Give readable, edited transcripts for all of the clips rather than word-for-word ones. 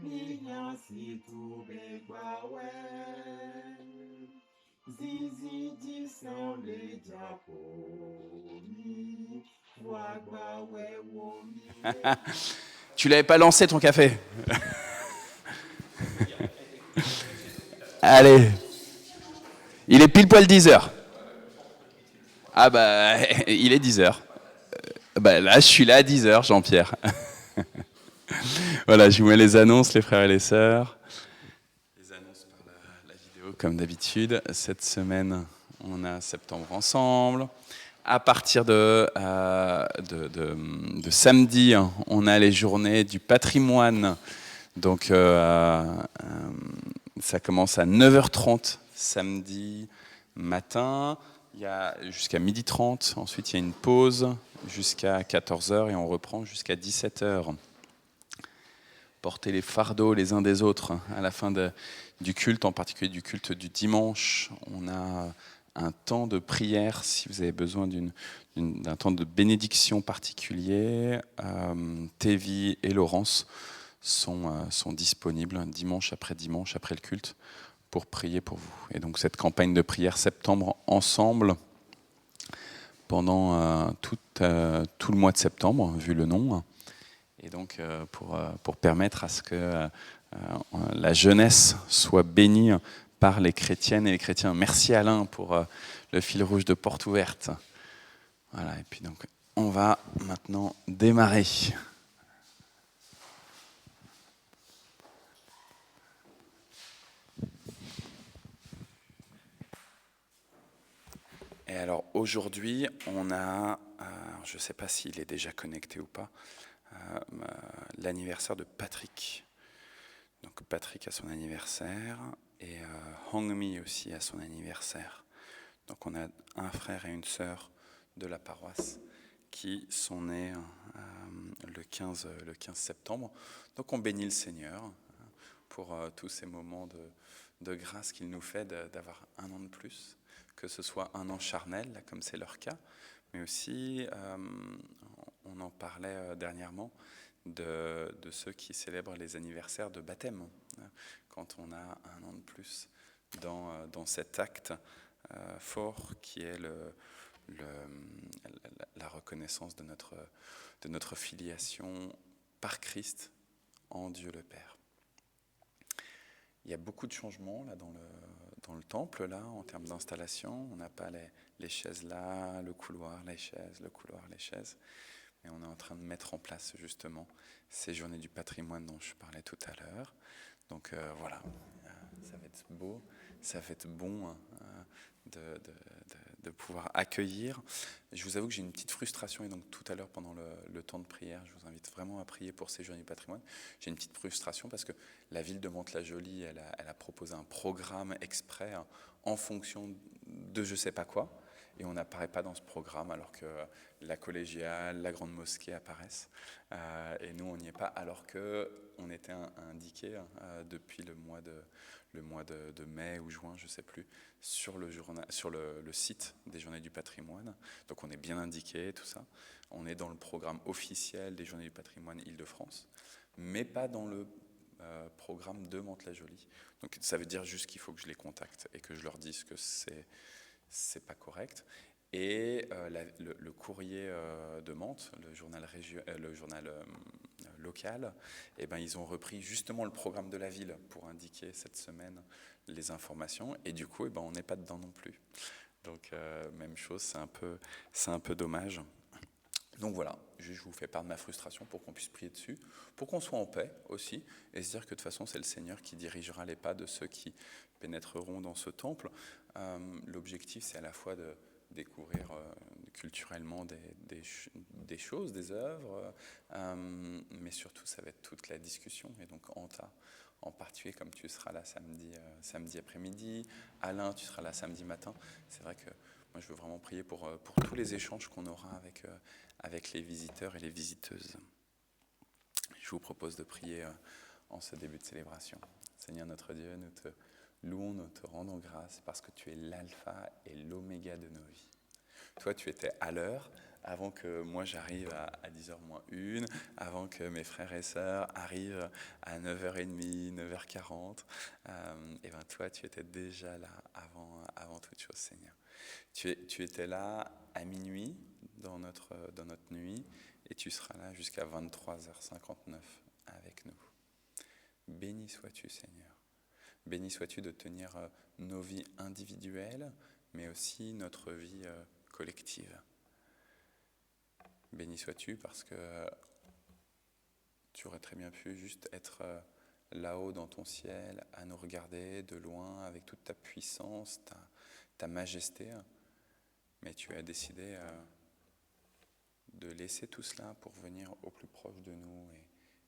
Minyansi tubegwawe Zizi disan le Japoni Wagbawe womi Tu l'avais pas lancé ton café? Allez, il est pile poil 10 heures. Ah bah, il est 10 heures. Bah là, je suis là à 10 heures, Jean-Pierre. Voilà, je vous mets les annonces, les frères et les sœurs. Les annonces par la vidéo, comme d'habitude. Cette semaine, on a Septembre ensemble. À partir de samedi, on a les journées du patrimoine. Donc, ça commence à 9h30 samedi matin. Il y a jusqu'à 12h30. Ensuite, il y a une pause jusqu'à 14h et on reprend jusqu'à 17h. Porter les fardeaux les uns des autres à la fin du culte, en particulier du culte du dimanche. On a un temps de prière si vous avez besoin d'un temps de bénédiction particulier. Tévi et Laurence sont disponibles dimanche après le culte pour prier pour vous. Et donc cette campagne de prière septembre ensemble pendant tout le mois de septembre, vu le nom. Et donc pour permettre à ce que la jeunesse soit bénie par les chrétiennes et les chrétiens. Merci Alain pour le fil rouge de porte ouverte. Voilà, et puis donc on va maintenant démarrer. Et alors aujourd'hui, on a, je ne sais pas s'il est déjà connecté ou pas, l'anniversaire de Patrick. Donc Patrick a son anniversaire et Hongmi aussi a son anniversaire. Donc on a un frère et une sœur de la paroisse qui sont nés le 15 septembre. Donc on bénit le Seigneur pour tous ces moments de grâce qu'il nous fait d'avoir un an de plus, que ce soit un an charnel, là, comme c'est leur cas, mais aussi, on en parlait dernièrement, de ceux qui célèbrent les anniversaires de baptême, quand on a un an de plus dans cet acte fort qui est la reconnaissance de notre filiation par Christ en Dieu le Père. Il y a beaucoup de changements là, dans le temple, là, en termes d'installation. On n'a pas les chaises là, le couloir, les chaises. Mais on est en train de mettre en place justement ces journées du patrimoine dont je parlais tout à l'heure. Donc voilà, ça va être beau, ça va être bon de pouvoir accueillir. Je vous avoue que j'ai une petite frustration, et donc tout à l'heure pendant le temps de prière, je vous invite vraiment à prier pour ces journées du patrimoine. J'ai une petite frustration parce que la ville de Mantes-la-Jolie, elle a proposé un programme exprès en fonction de je sais pas quoi. Et on n'apparaît pas dans ce programme alors que la collégiale, la grande mosquée apparaissent. Et nous, on n'y est pas alors qu'on était indiqué depuis le mois de mai ou juin, je ne sais plus, sur le site des Journées du patrimoine. Donc on est bien indiqué, tout ça. On est dans le programme officiel des Journées du patrimoine Île-de-France, mais pas dans le programme de Mantes-la-Jolie. Donc ça veut dire juste qu'il faut que je les contacte et que je leur dise que c'est pas correct. Et le courrier de Mantes, le journal local, eh ben, ils ont repris justement le programme de la ville pour indiquer cette semaine les informations. Et du coup, eh ben, on n'est pas dedans non plus. Donc, même chose, c'est un peu dommage. Donc voilà, je vous fais part de ma frustration pour qu'on puisse prier dessus, pour qu'on soit en paix aussi, et se dire que de toute façon, c'est le Seigneur qui dirigera les pas de ceux qui pénétreront dans ce temple. L'objectif, c'est à la fois de découvrir culturellement des choses, des œuvres, mais surtout, ça va être toute la discussion. Et donc, en particulier, comme tu seras là samedi après-midi, Alain, tu seras là samedi matin, c'est vrai que moi, je veux vraiment prier pour tous les échanges qu'on aura avec les visiteurs et les visiteuses. Je vous propose de prier en ce début de célébration. Seigneur notre Dieu, nous te louons, nous te rendons grâce parce que tu es l'alpha et l'oméga de nos vies. Toi, tu étais à l'heure avant que moi j'arrive à 10h moins 1, avant que mes frères et sœurs arrivent à 9h30, 9h40. Et bien toi, tu étais déjà là avant toute chose, Seigneur. Tu étais là à minuit dans notre nuit, et tu seras là jusqu'à 23h59 avec nous. Béni sois-tu, Seigneur. Béni sois-tu de tenir nos vies individuelles, mais aussi notre vie collective. Béni sois-tu parce que tu aurais très bien pu juste être là-haut dans ton ciel, à nous regarder de loin avec toute ta puissance, ta majesté, mais tu as décidé de laisser tout cela pour venir au plus proche de nous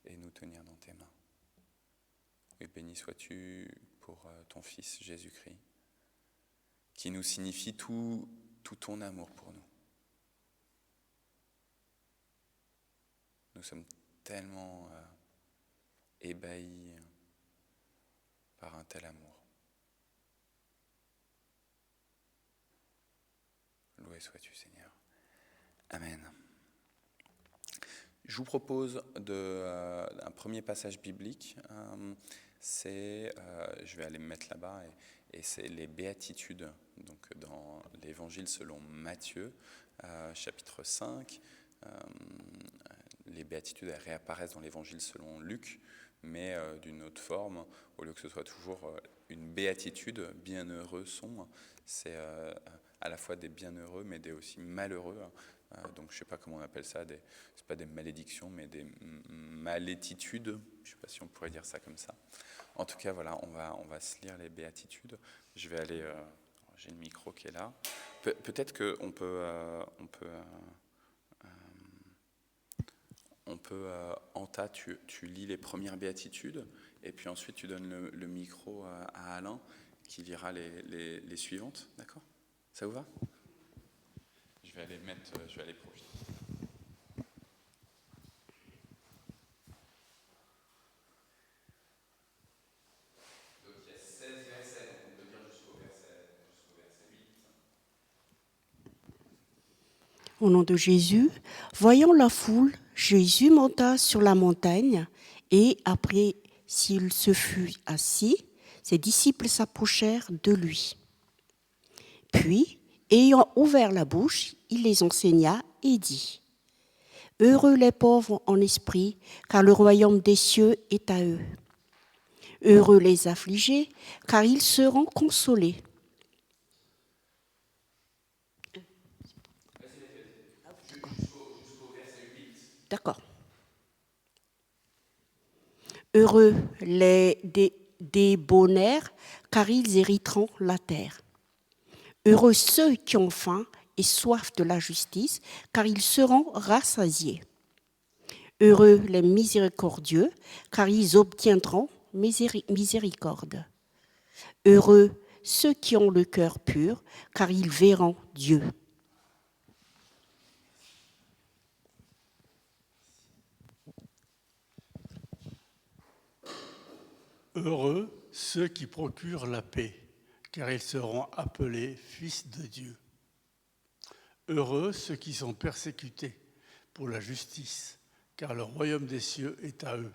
et nous tenir dans tes mains. Et béni sois-tu pour ton Fils Jésus-Christ, qui nous signifie tout ton amour pour nous. Nous sommes tellement ébahis par un tel amour. Loué sois-tu, Seigneur. Amen. Je vous propose un premier passage biblique. Je vais aller me mettre là-bas, et c'est les béatitudes, donc dans l'évangile selon Matthieu, chapitre 5. Les béatitudes, elles réapparaissent dans l'évangile selon Luc, mais d'une autre forme, au lieu que ce soit toujours une béatitude, bienheureux sont, c'est à la fois des bienheureux, mais des aussi malheureux. Donc je ne sais pas comment on appelle ça, c'est pas des malédictions, mais des malétitudes, je ne sais pas si on pourrait dire ça comme ça. En tout cas, voilà, on va se lire les béatitudes. Je vais aller, j'ai le micro qui est là. Peut-être qu'on peut, Anta, tu lis les premières béatitudes, et puis ensuite tu donnes le micro à Alain, qui lira les suivantes, d'accord ? Ça vous va ? Je vais aller profiter. Donc il y a 16 versets, donc on peut dire jusqu'au verset 8. Au nom de Jésus, voyant la foule, Jésus monta sur la montagne, et après s'il se fut assis, ses disciples s'approchèrent de lui. Puis, ayant ouvert la bouche, il les enseigna et dit : Heureux les pauvres en esprit, car le royaume des cieux est à eux. Heureux les affligés, car ils seront consolés. Jusqu'au verset 8. D'accord. Heureux les débonnaires, car ils hériteront la terre. Heureux ceux qui ont faim et soif de la justice, car ils seront rassasiés. Heureux les miséricordieux, car ils obtiendront miséricorde. Heureux ceux qui ont le cœur pur, car ils verront Dieu. Heureux ceux qui procurent la paix, car ils seront appelés fils de Dieu. Heureux ceux qui sont persécutés pour la justice, car le royaume des cieux est à eux.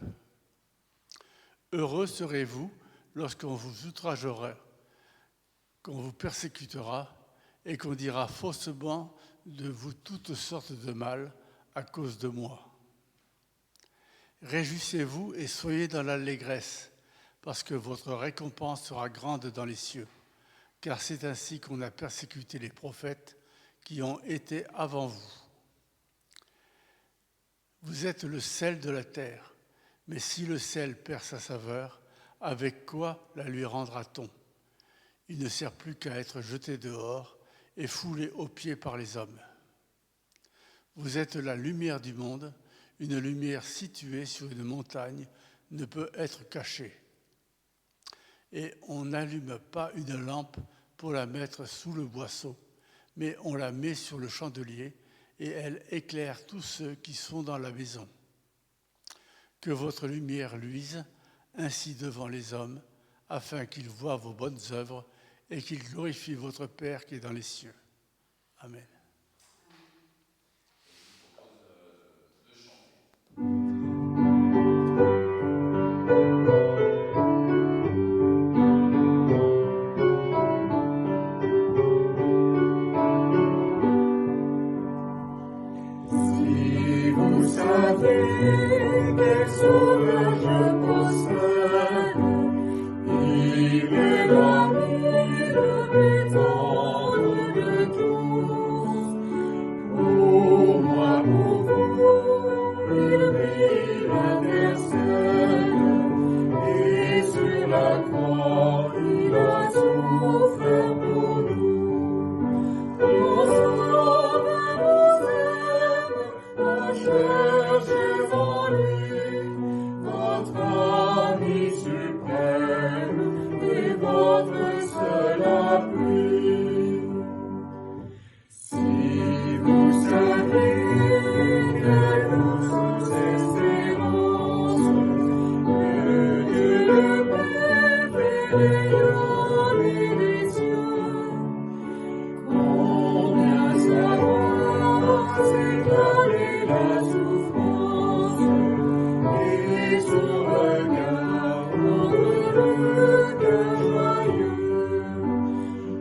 Heureux serez-vous lorsqu'on vous outragera, qu'on vous persécutera et qu'on dira faussement de vous toutes sortes de mal à cause de moi. Réjouissez-vous et soyez dans l'allégresse, parce que votre récompense sera grande dans les cieux, car c'est ainsi qu'on a persécuté les prophètes qui ont été avant vous. Vous êtes le sel de la terre, mais si le sel perd sa saveur, avec quoi la lui rendra-t-on ? Il ne sert plus qu'à être jeté dehors et foulé aux pieds par les hommes. Vous êtes la lumière du monde, une lumière située sur une montagne ne peut être cachée. Et on n'allume pas une lampe pour la mettre sous le boisseau, mais on la met sur le chandelier et elle éclaire tous ceux qui sont dans la maison. Que votre lumière luise ainsi devant les hommes, afin qu'ils voient vos bonnes œuvres et qu'ils glorifient votre Père qui est dans les cieux. Amen. quel sauveur je prosterne. Il est l'ami le plus tendre de tous. Pour moi, pour vous, il vit l'intercède. Et sur la croix, il a souffert pour nous. Mon sauveur vous aime, cherchez en lui votre ami suprême et votre seul appui. Si vous savez que nous sommes espérance, le Dieu le Père fait les hommes et les cieux, combien savoir s'égaler la souffrance et son regard rendre le cœur joyeux.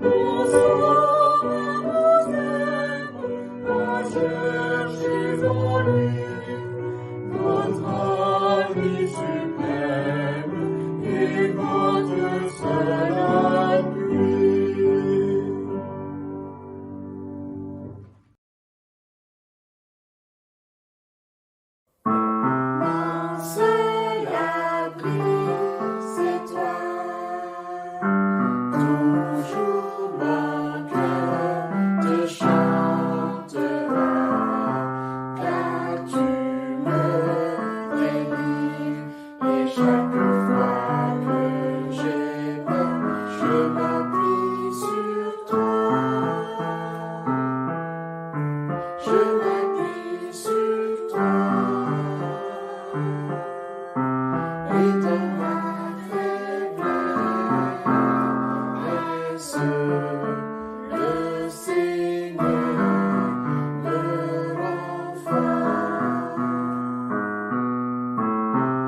Mon sauveur vous aime, cherchez en lui votre ami suprême et votre seul appui. Mon seul abri, c'est toi. Toujours mon cœur te chantera, car tu me délivres. Et chaque fois que j'ai peur, je m'appuie sur toi. Je m'appuie sur toi. Et dans ma faiblesse, le Seigneur me rend fort.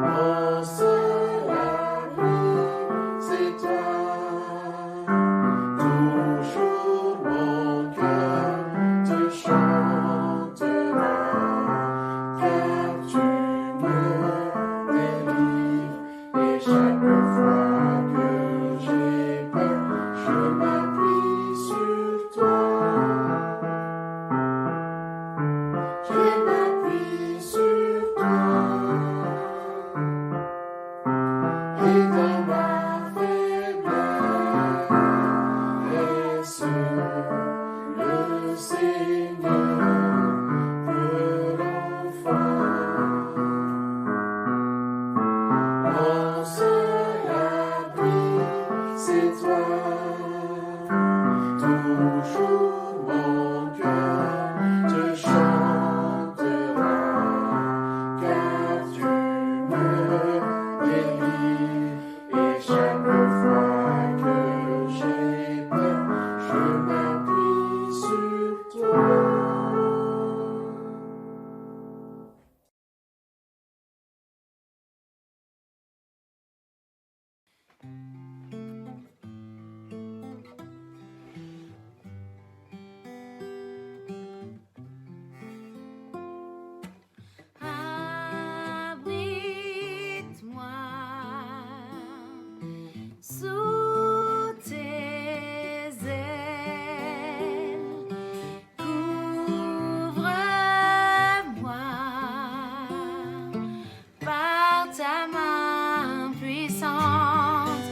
Mon seul abri, c'est toi. Toujours mon cœur te chantera, car tu me délivres. Et chaque fois que j'ai peur, je m'appuie sur toi. Je m'appuie sur toi. Et dans ma faiblesse, le Seigneur me rend fort. Mon seul abri, c'est toi. Toujours mon cœur te chantera, car tu me délivres. Et chaque fois que j'ai peur, je m'appuie sur toi. Abrite-moi sous tes ailes, couvre-moi par ta main puissante,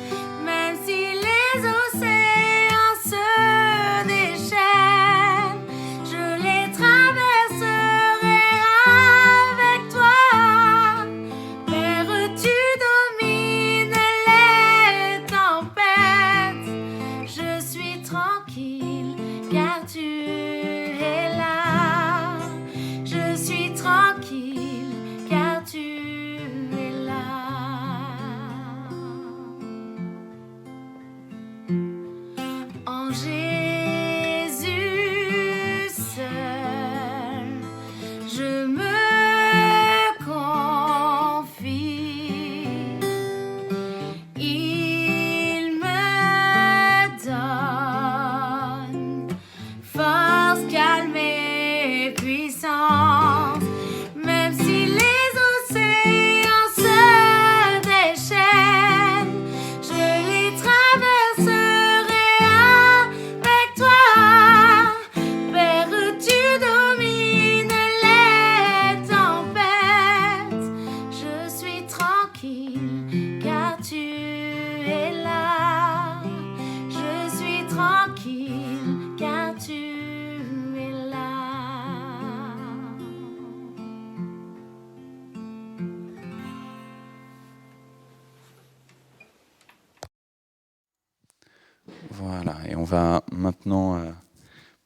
Voilà, et on va maintenant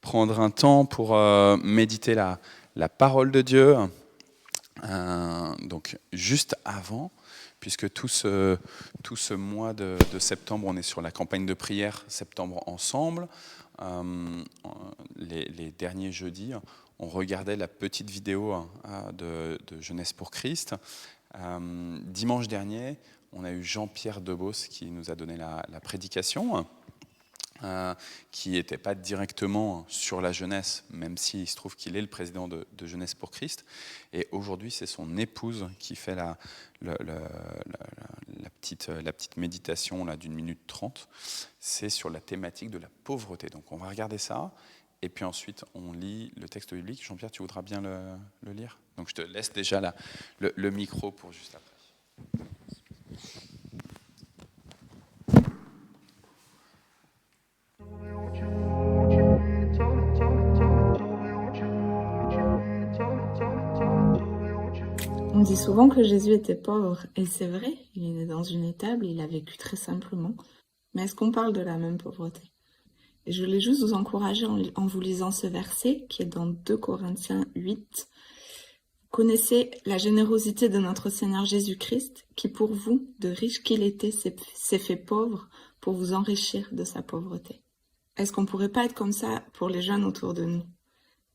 prendre un temps pour méditer la parole de Dieu. Donc juste avant, puisque tout ce mois de septembre, on est sur la campagne de prière Septembre ensemble. Les derniers jeudis, on regardait la petite vidéo de Jeunesse pour Christ. Dimanche dernier, on a eu Jean-Pierre Debos qui nous a donné la prédication, qui n'était pas directement sur la jeunesse, même s'il se trouve qu'il est le président de Jeunesse pour Christ. Et aujourd'hui, c'est son épouse qui fait la petite méditation là, d'1 minute 30. C'est sur la thématique de la pauvreté. Donc on va regarder ça, et puis ensuite on lit le texte biblique. Jean-Pierre, tu voudras bien le lire? Donc je te laisse déjà le micro pour juste après. On dit souvent que Jésus était pauvre, et c'est vrai, il est né dans une étable, il a vécu très simplement. Mais est-ce qu'on parle de la même pauvreté? Et je voulais juste vous encourager en vous lisant ce verset qui est dans 2 Corinthiens 8. Vous connaissez la générosité de notre Seigneur Jésus-Christ, qui pour vous, de riche qu'il était, s'est fait pauvre pour vous enrichir de sa pauvreté. Est-ce qu'on pourrait pas être comme ça pour les jeunes autour de nous?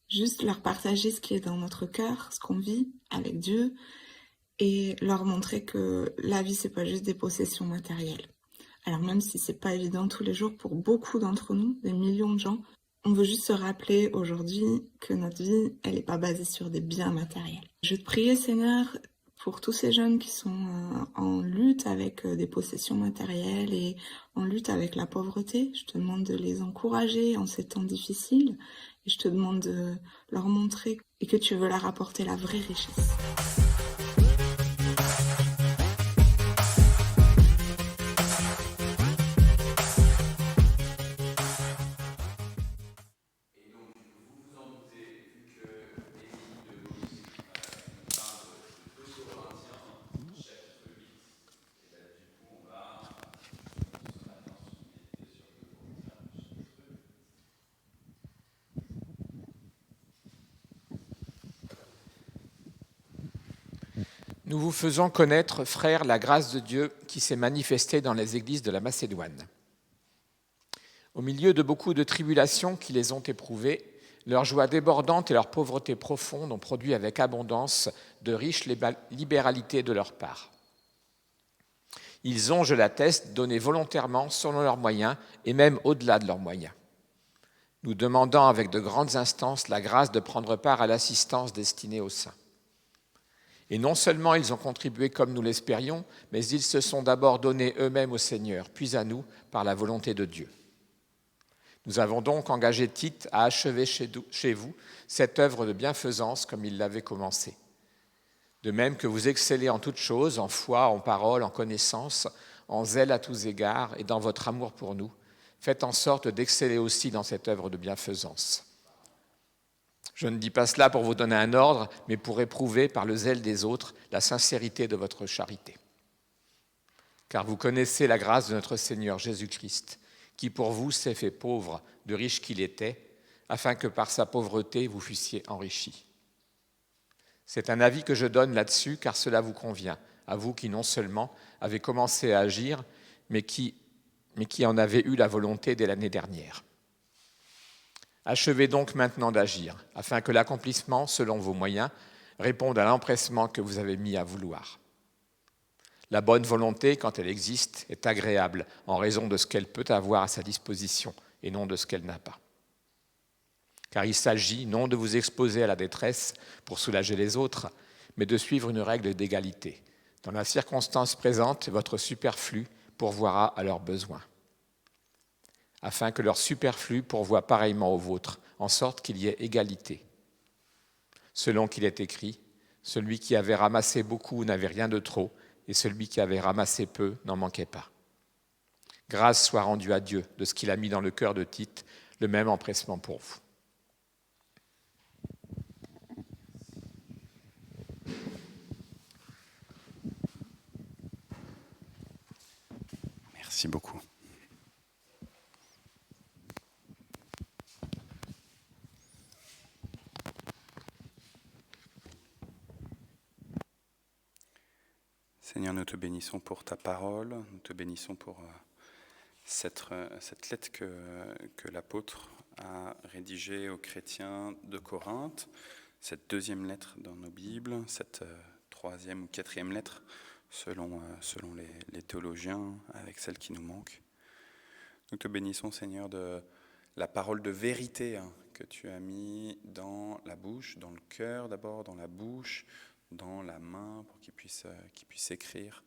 Juste leur partager ce qui est dans notre cœur, ce qu'on vit avec Dieu, et leur montrer que la vie, c'est pas juste des possessions matérielles. Alors même si c'est pas évident tous les jours pour beaucoup d'entre nous, des millions de gens, on veut juste se rappeler aujourd'hui que notre vie, elle est pas basée sur des biens matériels. Je vais te prier, Seigneur, pour tous ces jeunes qui sont en lutte avec des possessions matérielles et en lutte avec la pauvreté. Je te demande de les encourager en ces temps difficiles. Et je te demande de leur montrer et que tu veux leur apporter la vraie richesse. Nous vous faisons connaître, frères, la grâce de Dieu qui s'est manifestée dans les églises de la Macédoine. Au milieu de beaucoup de tribulations qui les ont éprouvées, leur joie débordante et leur pauvreté profonde ont produit avec abondance de riches libéralités de leur part. Ils ont, je l'atteste, donné volontairement selon leurs moyens et même au-delà de leurs moyens, nous demandant avec de grandes instances la grâce de prendre part à l'assistance destinée aux saints. Et non seulement ils ont contribué comme nous l'espérions, mais ils se sont d'abord donnés eux-mêmes au Seigneur, puis à nous par la volonté de Dieu. Nous avons donc engagé Tite à achever chez vous cette œuvre de bienfaisance comme il l'avait commencée. De même que vous excellez en toutes choses, en foi, en parole, en connaissance, en zèle à tous égards et dans votre amour pour nous, faites en sorte d'exceller aussi dans cette œuvre de bienfaisance. Je ne dis pas cela pour vous donner un ordre, mais pour éprouver par le zèle des autres la sincérité de votre charité. Car vous connaissez la grâce de notre Seigneur Jésus-Christ, qui pour vous s'est fait pauvre, de riche qu'il était, afin que par sa pauvreté vous fussiez enrichis. C'est un avis que je donne là-dessus, car cela vous convient, à vous qui non seulement avez commencé à agir, mais qui en avez eu la volonté dès l'année dernière. Achevez donc maintenant d'agir, afin que l'accomplissement, selon vos moyens, réponde à l'empressement que vous avez mis à vouloir. La bonne volonté, quand elle existe, est agréable en raison de ce qu'elle peut avoir à sa disposition et non de ce qu'elle n'a pas. Car il s'agit non de vous exposer à la détresse pour soulager les autres, mais de suivre une règle d'égalité. Dans la circonstance présente, votre superflu pourvoira à leurs besoins, afin que leur superflu pourvoie pareillement au vôtre, en sorte qu'il y ait égalité. Selon qu'il est écrit, celui qui avait ramassé beaucoup n'avait rien de trop, et celui qui avait ramassé peu n'en manquait pas. Grâce soit rendue à Dieu de ce qu'il a mis dans le cœur de Tite, le même empressement pour vous. Merci beaucoup. Seigneur, nous te bénissons pour ta parole, nous te bénissons pour cette lettre que l'apôtre a rédigée aux chrétiens de Corinthe, cette deuxième lettre dans nos Bibles, cette troisième ou quatrième lettre selon les théologiens, avec celle qui nous manque. Nous te bénissons, Seigneur, de la parole de vérité que tu as mis dans la bouche, dans le cœur d'abord, dans la bouche, dans la main, pour qu'il puisse écrire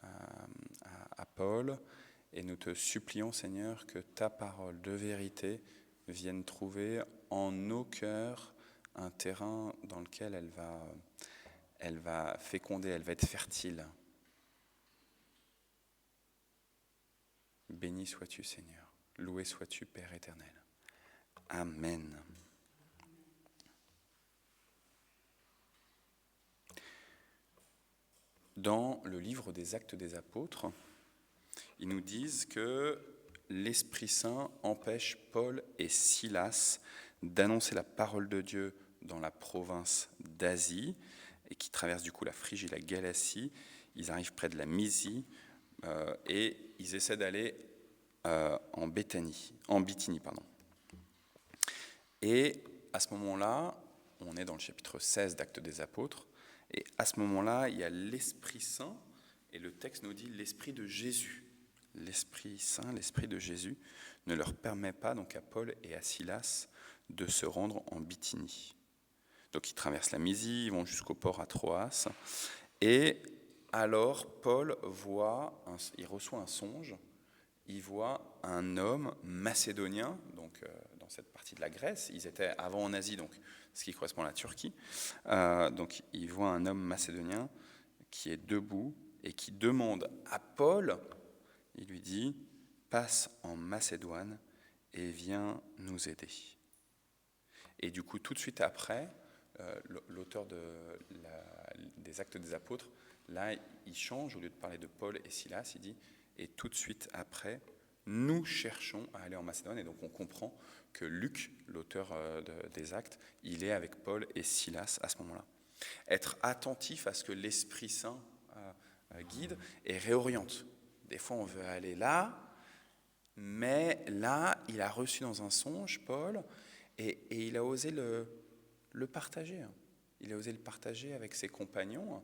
à Paul. Et nous te supplions, Seigneur, que ta parole de vérité vienne trouver en nos cœurs un terrain dans lequel elle va féconder, elle va être fertile. Béni sois-tu, Seigneur. Loué sois-tu, Père éternel. Amen. Dans le livre des Actes des Apôtres, ils nous disent que l'Esprit Saint empêche Paul et Silas d'annoncer la parole de Dieu dans la province d'Asie, et qui traversent du coup la Phrygie et la Galatie. Ils arrivent près de la Mysie et ils essaient d'aller en Bithynie. Et à ce moment-là, on est dans le chapitre 16 d'Actes des Apôtres, et à ce moment-là, il y a l'Esprit Saint, et le texte nous dit l'Esprit de Jésus. L'Esprit Saint, l'Esprit de Jésus, ne leur permet pas, donc à Paul et à Silas, de se rendre en Bithynie. Donc ils traversent la Mysie, ils vont jusqu'au port à Troas, et alors Paul il reçoit un songe, il voit un homme macédonien, donc dans cette partie de la Grèce, ils étaient avant en Asie, donc ce qui correspond à la Turquie, donc il voit un homme macédonien qui est debout et qui demande à Paul, il lui dit « Passe en Macédoine et viens nous aider ». Et du coup, tout de suite après, l'auteur des Actes des Apôtres, là, il change, au lieu de parler de Paul et Silas, il dit « Et tout de suite après, nous cherchons à aller en Macédoine ». Et donc on comprend que Luc, l'auteur des Actes, il est avec Paul et Silas à ce moment-là. Être attentif à ce que l'Esprit Saint guide et réoriente. Des fois, on veut aller là, mais là, il a reçu dans un songe, Paul, et il a osé le partager. Il a osé le partager avec ses compagnons.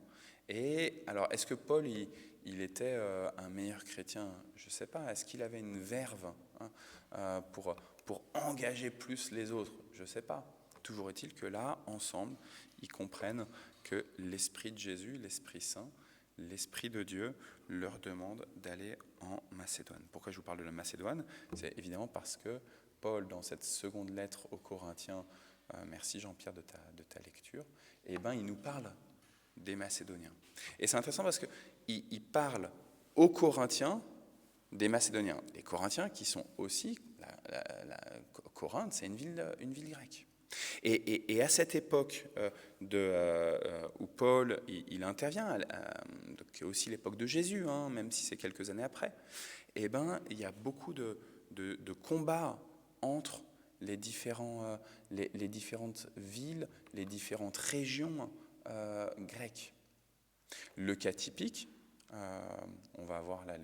Et alors, est-ce que Paul, il était un meilleur chrétien? Je ne sais pas. Est-ce qu'il avait une verve pour engager plus les autres? Je ne sais pas. Toujours est-il que là, ensemble, ils comprennent que l'Esprit de Jésus, l'Esprit Saint, l'Esprit de Dieu leur demande d'aller en Macédoine. Pourquoi je vous parle de la Macédoine? C'est évidemment parce que Paul, dans cette seconde lettre aux Corinthiens, merci Jean-Pierre de ta lecture, il nous parle des Macédoniens. Et c'est intéressant parce qu'il parle aux Corinthiens des Macédoniens. Les Corinthiens qui sont aussi, Corinthe, c'est une ville grecque. Et à cette époque où Paul il intervient, qui est aussi l'époque de Jésus, même si c'est quelques années après, il y a beaucoup de combats entre les différentes villes, les différentes régions grecques. Le cas typique, on va avoir là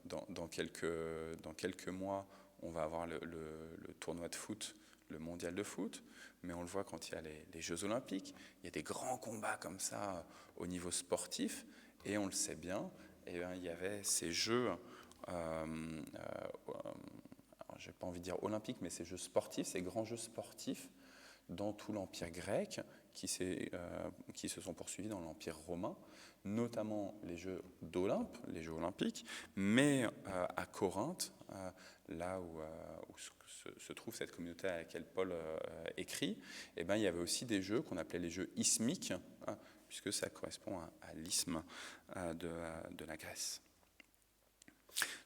dans quelques mois, on va avoir le tournoi de foot, le mondial de foot, mais on le voit quand il y a les Jeux Olympiques, il y a des grands combats comme ça au niveau sportif, et on le sait bien, il y avait ces Jeux, je n'ai pas envie de dire olympiques, mais ces Jeux sportifs, ces grands Jeux sportifs dans tout l'Empire grec qui se sont poursuivis dans l'Empire romain, notamment les Jeux d'Olympe, les Jeux olympiques, mais à Corinthe, là où se trouve cette communauté à laquelle Paul écrit, il y avait aussi des jeux qu'on appelait les jeux isthmiques, puisque ça correspond à l'isthme de la Grèce.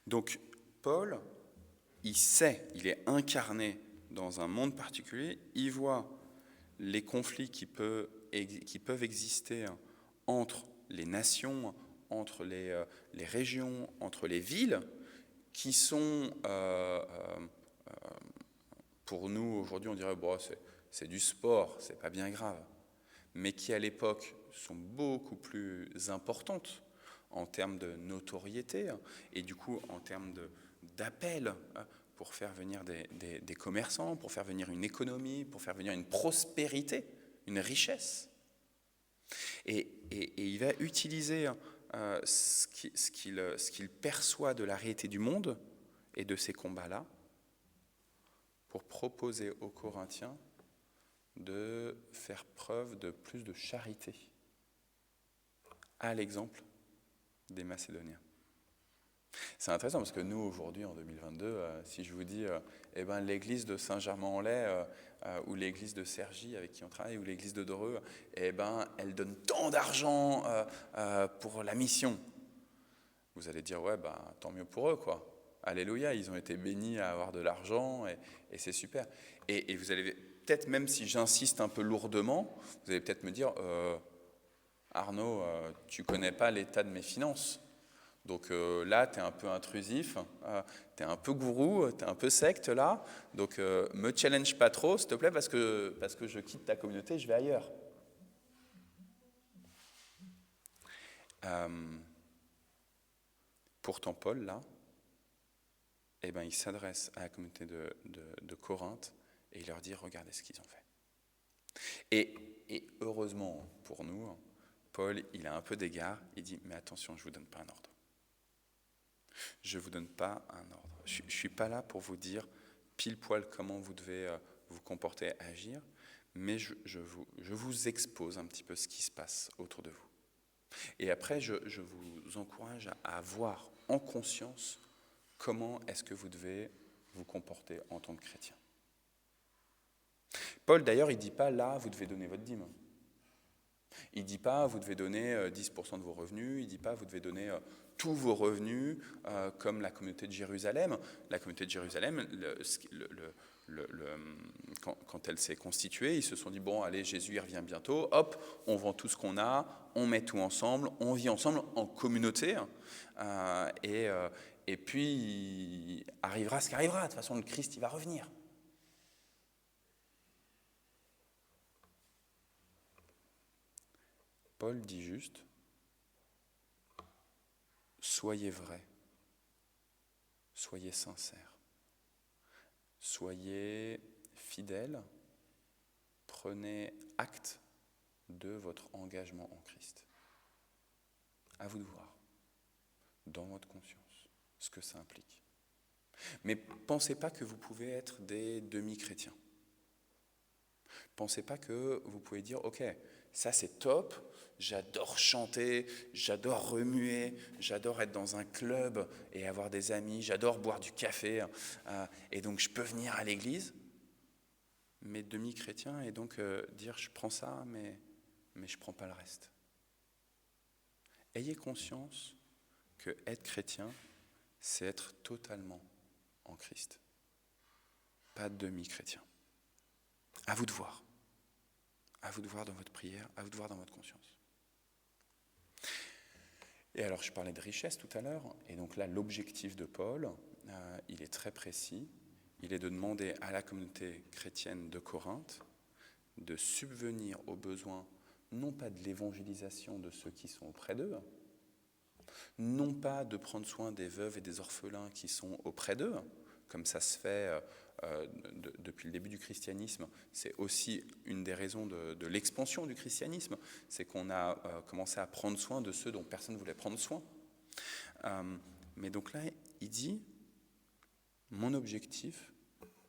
Donc Paul, il est incarné dans un monde particulier, il voit les conflits qui peuvent exister entre les nations, entre les régions, entre les villes, qui sont, pour nous aujourd'hui, on dirait c'est du sport, c'est pas bien grave, mais qui à l'époque sont beaucoup plus importantes en termes de notoriété et du coup en termes d'appel pour faire venir des commerçants, pour faire venir une économie, pour faire venir une prospérité, une richesse. Et il va utiliser ce qu'il perçoit de la réalité du monde et de ces combats-là pour proposer aux Corinthiens de faire preuve de plus de charité, à l'exemple des Macédoniens. C'est intéressant parce que nous, aujourd'hui, en 2022, si je vous dis l'église de Saint-Germain-en-Laye ou l'église de Cergy avec qui on travaille ou l'église de Dreux, elle donne tant d'argent pour la mission. Vous allez dire, tant mieux pour eux, quoi. Alléluia, ils ont été bénis à avoir de l'argent et c'est super. Et vous allez peut-être, même si j'insiste un peu lourdement, vous allez peut-être me dire, Arnaud, tu connais pas l'état de mes finances. Donc là, tu es un peu intrusif, tu es un peu gourou, tu es un peu secte là. Donc me challenge pas trop, s'il te plaît, parce que je quitte ta communauté, je vais ailleurs. Pourtant, Paul, là, il s'adresse à la communauté de Corinthe et il leur dit, regardez ce qu'ils ont fait. Et heureusement pour nous, Paul, il a un peu d'égard, il dit, mais attention, je ne vous donne pas un ordre. Je ne vous donne pas un ordre. Je ne suis pas là pour vous dire pile poil comment vous devez vous comporter, agir, mais je vous expose un petit peu ce qui se passe autour de vous. Et après, je vous encourage à voir en conscience comment est-ce que vous devez vous comporter en tant que chrétien. Paul, d'ailleurs, il ne dit pas là, vous devez donner votre dîme. Il ne dit pas, vous devez donner 10% de vos revenus. Il ne dit pas, vous devez donner tous vos revenus, comme la communauté de Jérusalem. La communauté de Jérusalem, quand elle s'est constituée, ils se sont dit, bon, allez, Jésus, il revient bientôt. Hop, on vend tout ce qu'on a, on met tout ensemble, on vit ensemble en communauté. Et puis, arrivera ce qui arrivera. De toute façon, le Christ, il va revenir. Paul dit juste, soyez vrais, soyez sincères, soyez fidèles, prenez acte de votre engagement en Christ. À vous de voir, dans votre conscience, ce que ça implique. Mais pensez pas que vous pouvez être des demi-chrétiens. Pensez pas que vous pouvez dire, ok, ça c'est top, j'adore chanter, j'adore remuer, j'adore être dans un club et avoir des amis, j'adore boire du café, et donc je peux venir à l'église, mais demi-chrétien, et donc dire je prends ça, mais je ne prends pas le reste. Ayez conscience que être chrétien, c'est être totalement en Christ, pas demi-chrétien. À vous de voir. À vous de voir dans votre prière, à vous de voir dans votre conscience. Et alors, je parlais de richesse tout à l'heure, et donc là, l'objectif de Paul, il est très précis. Il est de demander à la communauté chrétienne de Corinthe de subvenir aux besoins, non pas de l'évangélisation de ceux qui sont auprès d'eux, non pas de prendre soin des veuves et des orphelins qui sont auprès d'eux, comme ça se fait depuis le début du christianisme. C'est aussi une des raisons de l'expansion du christianisme, c'est qu'on a commencé à prendre soin de ceux dont personne ne voulait prendre soin. Mais donc là, il dit, mon objectif,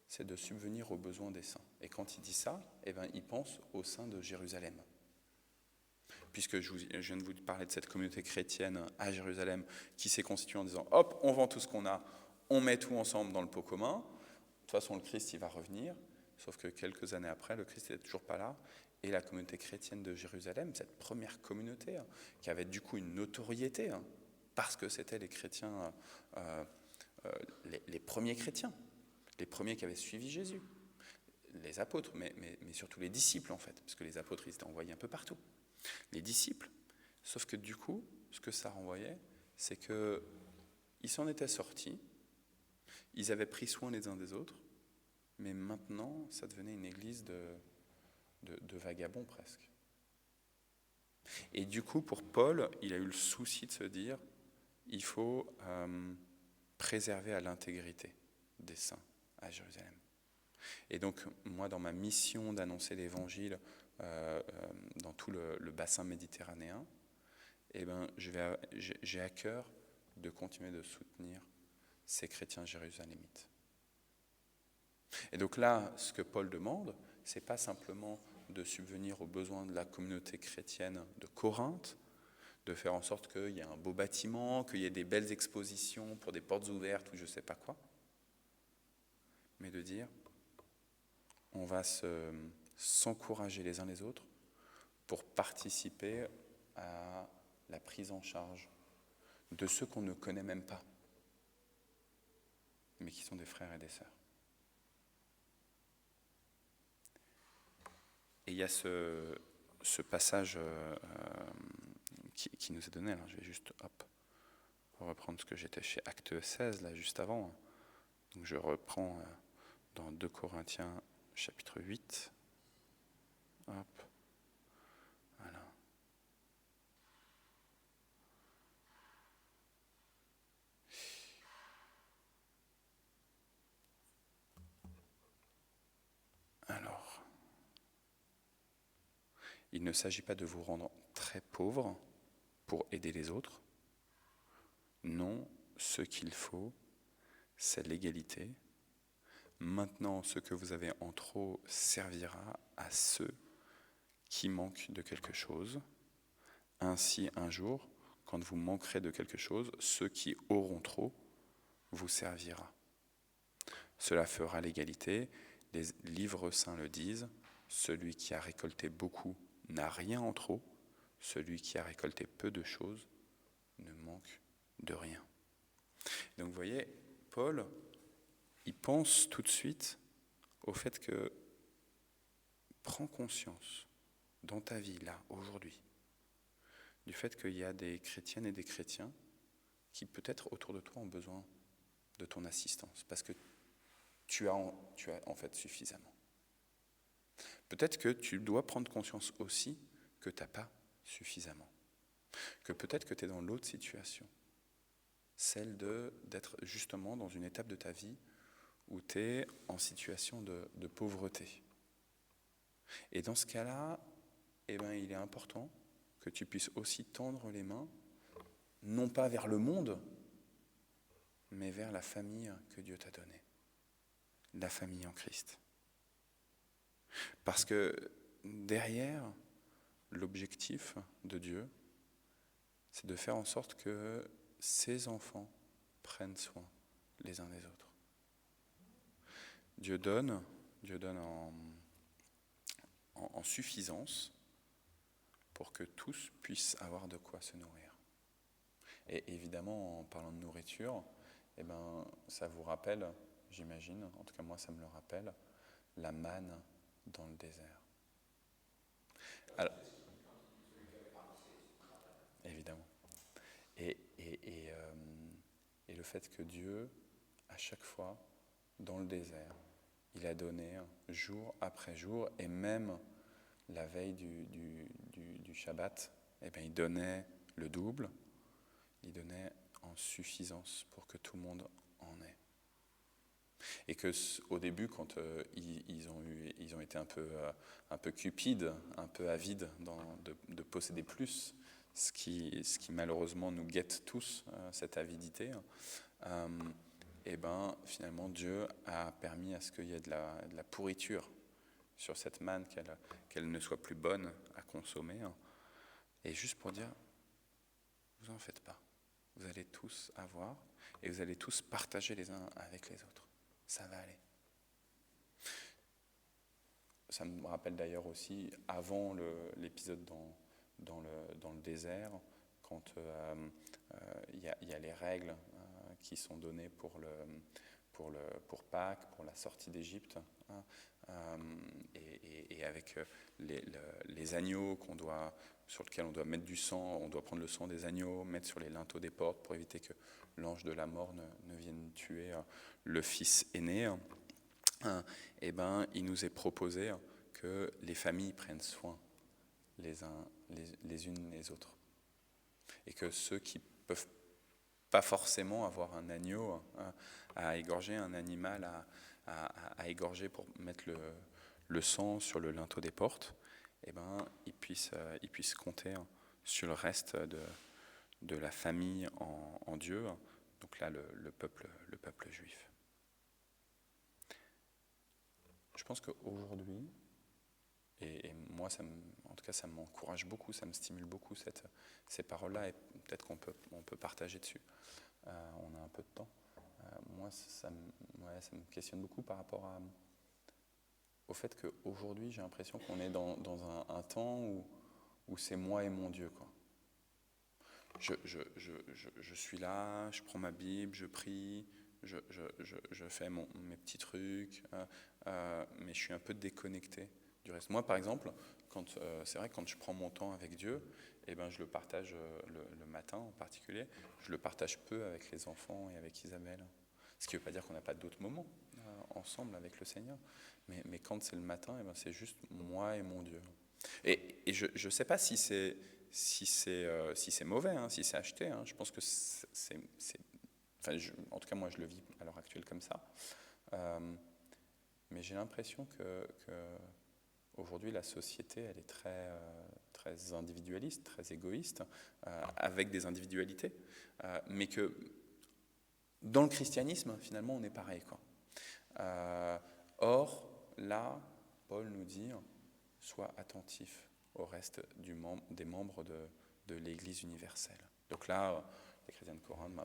c'est de subvenir aux besoins des saints. Et quand il dit ça, il pense au sein de Jérusalem. Puisque je viens de vous parler de cette communauté chrétienne à Jérusalem qui s'est constituée en disant, hop, on vend tout ce qu'on a, on met tout ensemble dans le pot commun. De toute façon, le Christ, il va revenir. Sauf que quelques années après, le Christ n'est toujours pas là. Et la communauté chrétienne de Jérusalem, cette première communauté, qui avait du coup une notoriété, parce que c'était les chrétiens, les premiers chrétiens, les premiers qui avaient suivi Jésus, les apôtres, mais surtout les disciples en fait, parce que les apôtres, ils étaient envoyés un peu partout. Les disciples, sauf que du coup, ce que ça renvoyait, c'est qu'ils s'en étaient sortis, ils avaient pris soin les uns des autres, mais maintenant, ça devenait une église de vagabonds presque. Et du coup, pour Paul, il a eu le souci de se dire, il faut préserver à l'intégrité des saints à Jérusalem. Et donc, moi, dans ma mission d'annoncer l'Évangile dans tout le bassin méditerranéen, eh ben, j'ai à cœur de continuer de soutenir ces chrétiens jérusalémites. Et donc là, ce que Paul demande, c'est pas simplement de subvenir aux besoins de la communauté chrétienne de Corinthe, de faire en sorte qu'il y ait un beau bâtiment, qu'il y ait des belles expositions pour des portes ouvertes ou je ne sais pas quoi, mais de dire, on va s'encourager les uns les autres pour participer à la prise en charge de ceux qu'on ne connaît même pas, mais qui sont des frères et des sœurs. Et il y a ce passage qui nous est donné. Alors je vais juste reprendre ce que j'étais chez Acte 16, là, juste avant. Donc je reprends dans 2 Corinthiens, chapitre 8. Hop. Voilà. Alors, il ne s'agit pas de vous rendre très pauvres pour aider les autres. Non, ce qu'il faut, c'est l'égalité. Maintenant, ce que vous avez en trop servira à ceux qui manquent de quelque chose. Ainsi, un jour, quand vous manquerez de quelque chose, ceux qui auront trop vous servira. Cela fera l'égalité. Les livres saints le disent, celui qui a récolté beaucoup n'a rien en trop, celui qui a récolté peu de choses ne manque de rien. Donc vous voyez, Paul, il pense tout de suite au fait que prends conscience dans ta vie, là, aujourd'hui, du fait qu'il y a des chrétiennes et des chrétiens qui peut-être autour de toi ont besoin de ton assistance, parce que tu as en fait suffisamment. Peut-être que tu dois prendre conscience aussi que tu n'as pas suffisamment. Que peut-être que tu es dans l'autre situation, celle d'être justement dans une étape de ta vie où tu es en situation de pauvreté. Et dans ce cas-là, eh ben, il est important que tu puisses aussi tendre les mains, non pas vers le monde, mais vers la famille que Dieu t'a donnée, la famille en Christ. Parce que derrière, l'objectif de Dieu, c'est de faire en sorte que ses enfants prennent soin les uns des autres. Dieu donne en suffisance pour que tous puissent avoir de quoi se nourrir. Et évidemment, en parlant de nourriture, eh ben, ça vous rappelle, j'imagine, en tout cas moi ça me le rappelle, la manne dans le désert. Alors, évidemment. Et le fait que Dieu, à chaque fois, dans le désert, il a donné jour après jour, et même la veille du Shabbat, eh bien, il donnait le double, il donnait en suffisance pour que tout le monde en ait. Et que au début, quand ils ont été un peu cupides, un peu avides de posséder plus, ce qui malheureusement nous guette tous, cette avidité, et ben finalement Dieu a permis à ce qu'il y ait de la pourriture sur cette manne, qu'elle ne soit plus bonne à consommer. Et juste pour dire, vous en faites pas. Vous allez tous avoir et vous allez tous partager les uns avec les autres. Ça va aller. Ça me rappelle d'ailleurs aussi, avant l'épisode dans le désert, quand il y a les règles qui sont données pour Pâques, pour la sortie d'Égypte, et avec les agneaux sur lesquels on doit mettre du sang, on doit prendre le sang des agneaux, mettre sur les linteaux des portes pour éviter que l'ange de la mort ne vienne tuer le fils aîné. Et ben, il nous est proposé que les familles prennent soin les uns les unes les autres. Et que ceux qui peuvent pas forcément avoir un agneau à égorger, un animal à égorger pour mettre le sang sur le linteau des portes, eh ben, ils puissent compter sur le reste de la famille en Dieu, donc là le peuple juif. Je pense qu'aujourd'hui, et moi en tout cas ça m'encourage beaucoup, ça me stimule beaucoup ces paroles-là, et peut-être qu'on peut partager dessus. On a un peu de temps. Moi ça me questionne beaucoup par rapport au fait qu'aujourd'hui j'ai l'impression qu'on est dans un temps où c'est moi et mon Dieu, quoi. Je suis là, je prends ma Bible, je prie, je fais mes petits trucs, mais je suis un peu déconnecté du reste. Moi, par exemple, c'est vrai que quand je prends mon temps avec Dieu, eh ben, je le partage le matin en particulier, je le partage peu avec les enfants et avec Isabelle. Ce qui ne veut pas dire qu'on n'a pas d'autres moments ensemble avec le Seigneur, mais quand c'est le matin, eh ben, c'est juste moi et mon Dieu. Et je ne sais pas si c'est mauvais, si c'est acheté. Je pense que en tout cas, moi, je le vis à l'heure actuelle comme ça. Mais j'ai l'impression que aujourd'hui, la société, elle est très individualiste, très égoïste, avec des individualités, mais que dans le christianisme, finalement, on est pareil, quoi. Or, là, Paul nous dit, sois attentif au reste des membres de l'Église universelle. Donc là, les chrétiens de Corinthe,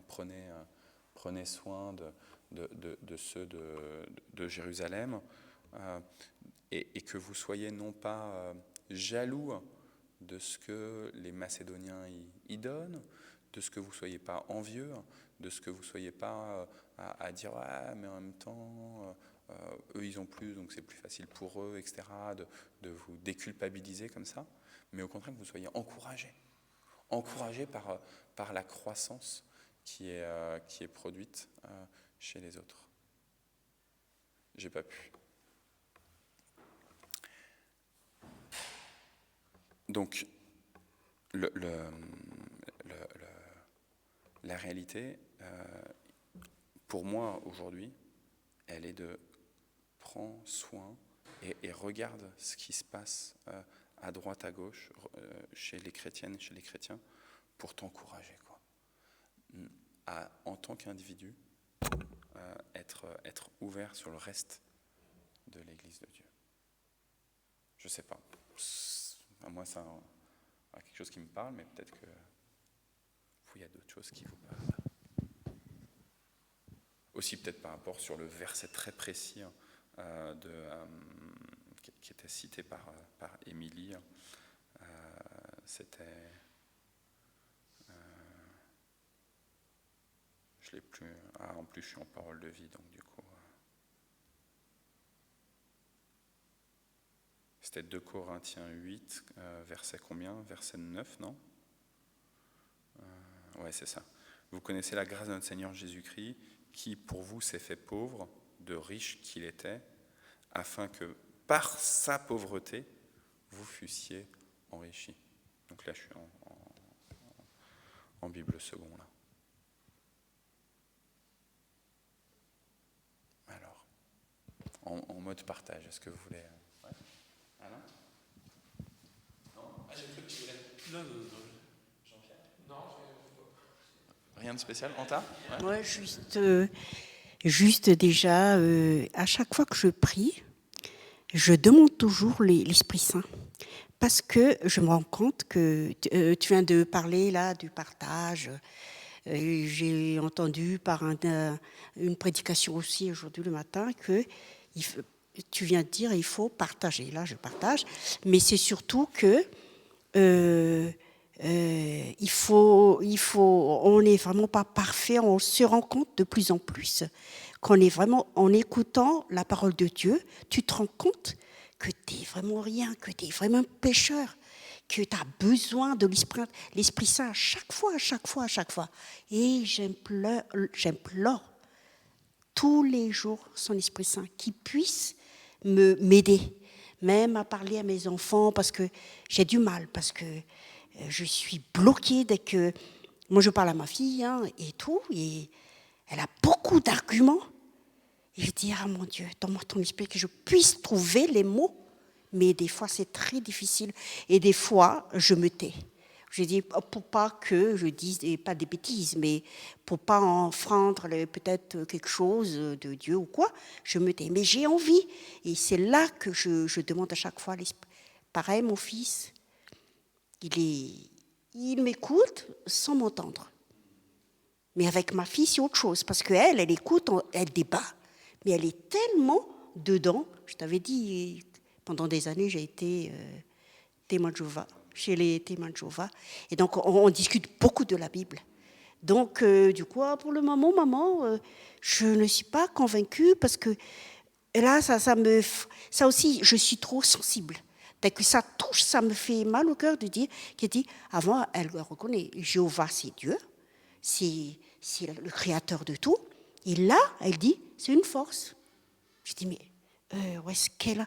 prenez soin de ceux de Jérusalem, et que vous soyez non pas jaloux de ce que les Macédoniens y donnent, de ce que vous ne soyez pas envieux, de ce que vous ne soyez pas à dire « ah, mais en même temps, eux, ils ont plus, donc c'est plus facile pour eux, etc. » de vous déculpabiliser comme ça, mais au contraire que vous soyez encouragés par la croissance qui est produite chez les autres. J'ai pas pu. Donc, la réalité, pour moi aujourd'hui, elle est de prendre soin et regarde ce qui se passe à droite, à gauche, chez les chrétiennes, chez les chrétiens, pour t'encourager, quoi. En tant qu'individu, être ouvert sur le reste de l'Église de Dieu. Je ne sais pas. Moi, c'est quelque chose qui me parle, mais peut-être que il y a d'autres choses qui vous parlent. Aussi peut-être par rapport sur le verset très précis qui était cité par Émilie. C'était... je l'ai plus... en plus, je suis en parole de vie, donc du coup... C'était 2 Corinthiens 8, verset combien ? Verset 9, non ? Ouais, c'est ça. Vous connaissez la grâce de notre Seigneur Jésus-Christ, qui pour vous s'est fait pauvre, de riche qu'il était, afin que par sa pauvreté, vous fussiez enrichis. Donc là, je suis en Bible second, là. Alors, en mode partage, est-ce que vous voulez... Ouais. Alain ? Non ? Ah, j'ai cru que tu voulais... Non. Jean-Pierre ? Non, rien de spécial, Anta ? Moi, juste déjà, à chaque fois que je prie, je demande toujours l'Esprit Saint. Parce que je me rends compte que tu viens de parler là du partage. J'ai entendu par une prédication aussi aujourd'hui le matin que tu viens de dire il faut partager. Là, je partage. Mais c'est surtout que on n'est vraiment pas parfait, on se rend compte de plus en plus qu'on est vraiment, en écoutant la parole de Dieu, tu te rends compte que tu n'es vraiment rien, que tu es vraiment un pécheur, que tu as besoin de l'Esprit Saint à chaque fois. Et j'implore tous les jours son Esprit Saint qui puisse m'aider, même à parler à mes enfants, parce que j'ai du mal, parce que je suis bloquée dès que... Moi, je parle à ma fille et tout, et elle a beaucoup d'arguments. Et je dis, ah mon Dieu, donne-moi ton esprit que je puisse trouver les mots. Mais des fois, c'est très difficile. Et des fois, je me tais. Je dis, pour pas que je dise pas des bêtises, mais pour pas enfreindre peut-être quelque chose de Dieu ou quoi, je me tais. Mais j'ai envie. Et c'est là que je demande à chaque fois l'esprit. Pareil, mon fils, il m'écoute sans m'entendre. Mais avec ma fille, c'est autre chose. Parce qu'elle, elle écoute, elle débat. Mais elle est tellement dedans. Je t'avais dit, pendant des années, j'ai été témoin de Jéhovah, chez les témoins de Jéhovah. Et donc, on discute beaucoup de la Bible. Donc, du coup, pour le moment, maman, je ne suis pas convaincue parce que là, ça aussi, je suis trop sensible. Dès que ça touche, ça me fait mal au cœur de dire qu'elle dit, avant, elle reconnaît, Jéhovah, c'est Dieu, c'est le créateur de tout. Et là, elle dit, c'est une force. Je dis, mais où est-ce qu'elle a...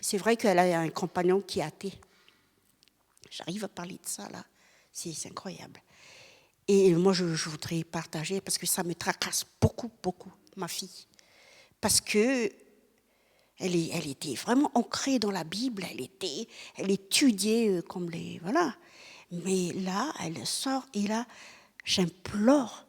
C'est vrai qu'elle a un compagnon qui est athée. J'arrive à parler de ça, là. C'est incroyable. Et moi, je voudrais partager, parce que ça me tracasse beaucoup, beaucoup, ma fille. Parce que elle était vraiment ancrée dans la Bible, elle étudiait comme les... Voilà. Mais là, elle sort, et là, j'implore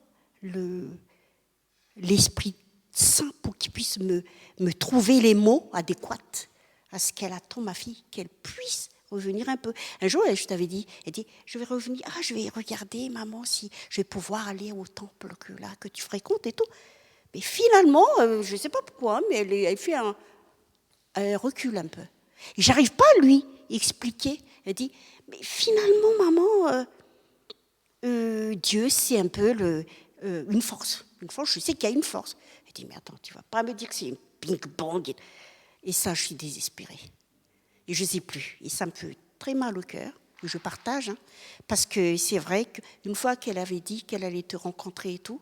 l'Esprit Saint pour qu'il puisse me trouver les mots adéquats à ce qu'elle attend, ma fille, qu'elle puisse revenir un peu. Un jour, je t'avais dit, elle dit, je vais revenir, je vais regarder, maman, si je vais pouvoir aller au temple que tu fréquentes et tout. Mais finalement, je ne sais pas pourquoi, mais elle recule un peu. Et j'arrive pas à lui expliquer. Elle dit, mais finalement, maman, Dieu, c'est un peu une force. Une force, je sais qu'il y a une force. Elle dit, mais attends, tu ne vas pas me dire que c'est une ping-pong. Et ça, je suis désespérée. Et je ne sais plus. Et ça me fait très mal au cœur. Je partage, parce que c'est vrai qu'une fois qu'elle avait dit qu'elle allait te rencontrer et tout,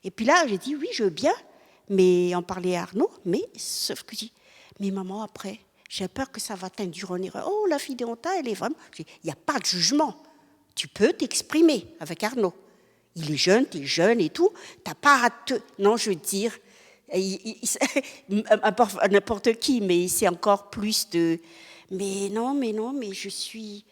et puis là, j'ai dit, oui, je veux bien, mais en parler à Arnaud, mais sauf que je dis, mais maman, après, j'ai peur que ça va t'induire en erreur. Oh, la fille de Honta, elle est vraiment... Il n'y a pas de jugement. Tu peux t'exprimer avec Arnaud. Il est jeune, tu es jeune et tout. Tu n'as pas à te... Non, je veux dire, n'importe qui, mais c'est encore plus de... Mais non, mais je suis...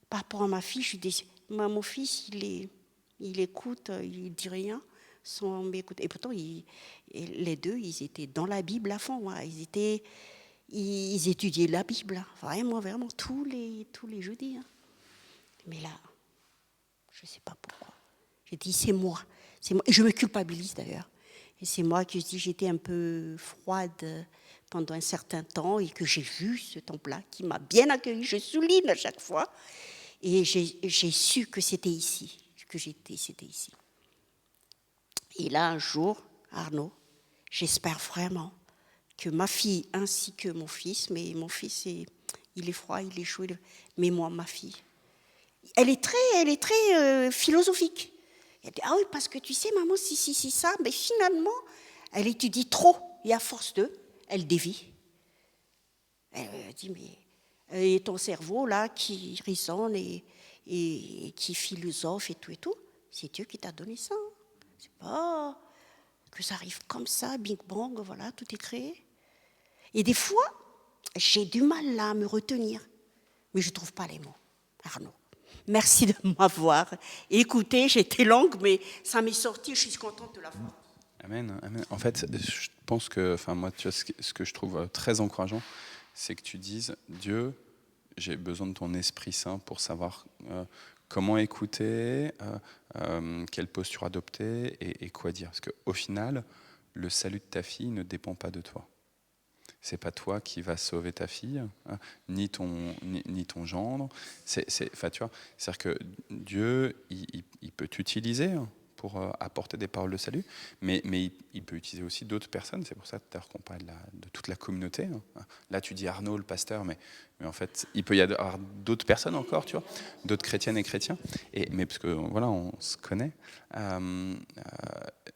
Par rapport à ma fille, je suis déçue. Mon fils, il écoute, il ne dit rien sans m'écouter. Et pourtant, les deux, ils étaient dans la Bible à fond. Ils étudiaient la Bible, vraiment, tous les jeudis. Mais là, je ne sais pas pourquoi. J'ai dit, c'est moi. Et je me culpabilise d'ailleurs. Et c'est moi qui dis, j'étais un peu froide pendant un certain temps et que j'ai vu ce temple-là qui m'a bien accueilli. Je souligne à chaque fois. Et j'ai su que c'était ici, c'était ici. Et là, un jour, Arnaud, j'espère vraiment que ma fille ainsi que mon fils, mais mon fils, il est froid, il est chaud, mais moi, ma fille, elle est très philosophique. Elle dit, ah oui, parce que tu sais, maman, si, ça, mais finalement, elle étudie trop, et à force elle dévie. Elle dit, mais et ton cerveau, là, qui résonne et qui philosophe et tout, c'est Dieu qui t'a donné ça. C'est pas que ça arrive comme ça, bing bang, voilà, tout est créé. Et des fois, j'ai du mal là à me retenir, mais je ne trouve pas les mots. Arnaud, merci de m'avoir écouté. J'étais longue, mais ça m'est sorti, je suis contente de l'avoir. Amen, amen. En fait, je pense que, moi, tu vois, ce que je trouve très encourageant, c'est que tu dises, Dieu, j'ai besoin de ton Esprit Saint pour savoir comment écouter, quelle posture adopter et quoi dire. Parce qu'au final, le salut de ta fille ne dépend pas de toi. C'est pas toi qui vas sauver ta fille, ni ton gendre. Tu vois, c'est-à-dire que Dieu, il peut t'utiliser pour apporter des paroles de salut, mais il peut utiliser aussi d'autres personnes. C'est pour ça tout à l'heure qu'on parle de toute la communauté. Là, tu dis Arnaud, le pasteur, mais en fait, il peut y avoir d'autres personnes encore, tu vois, d'autres chrétiennes et chrétiens. Mais parce que voilà, on se connaît.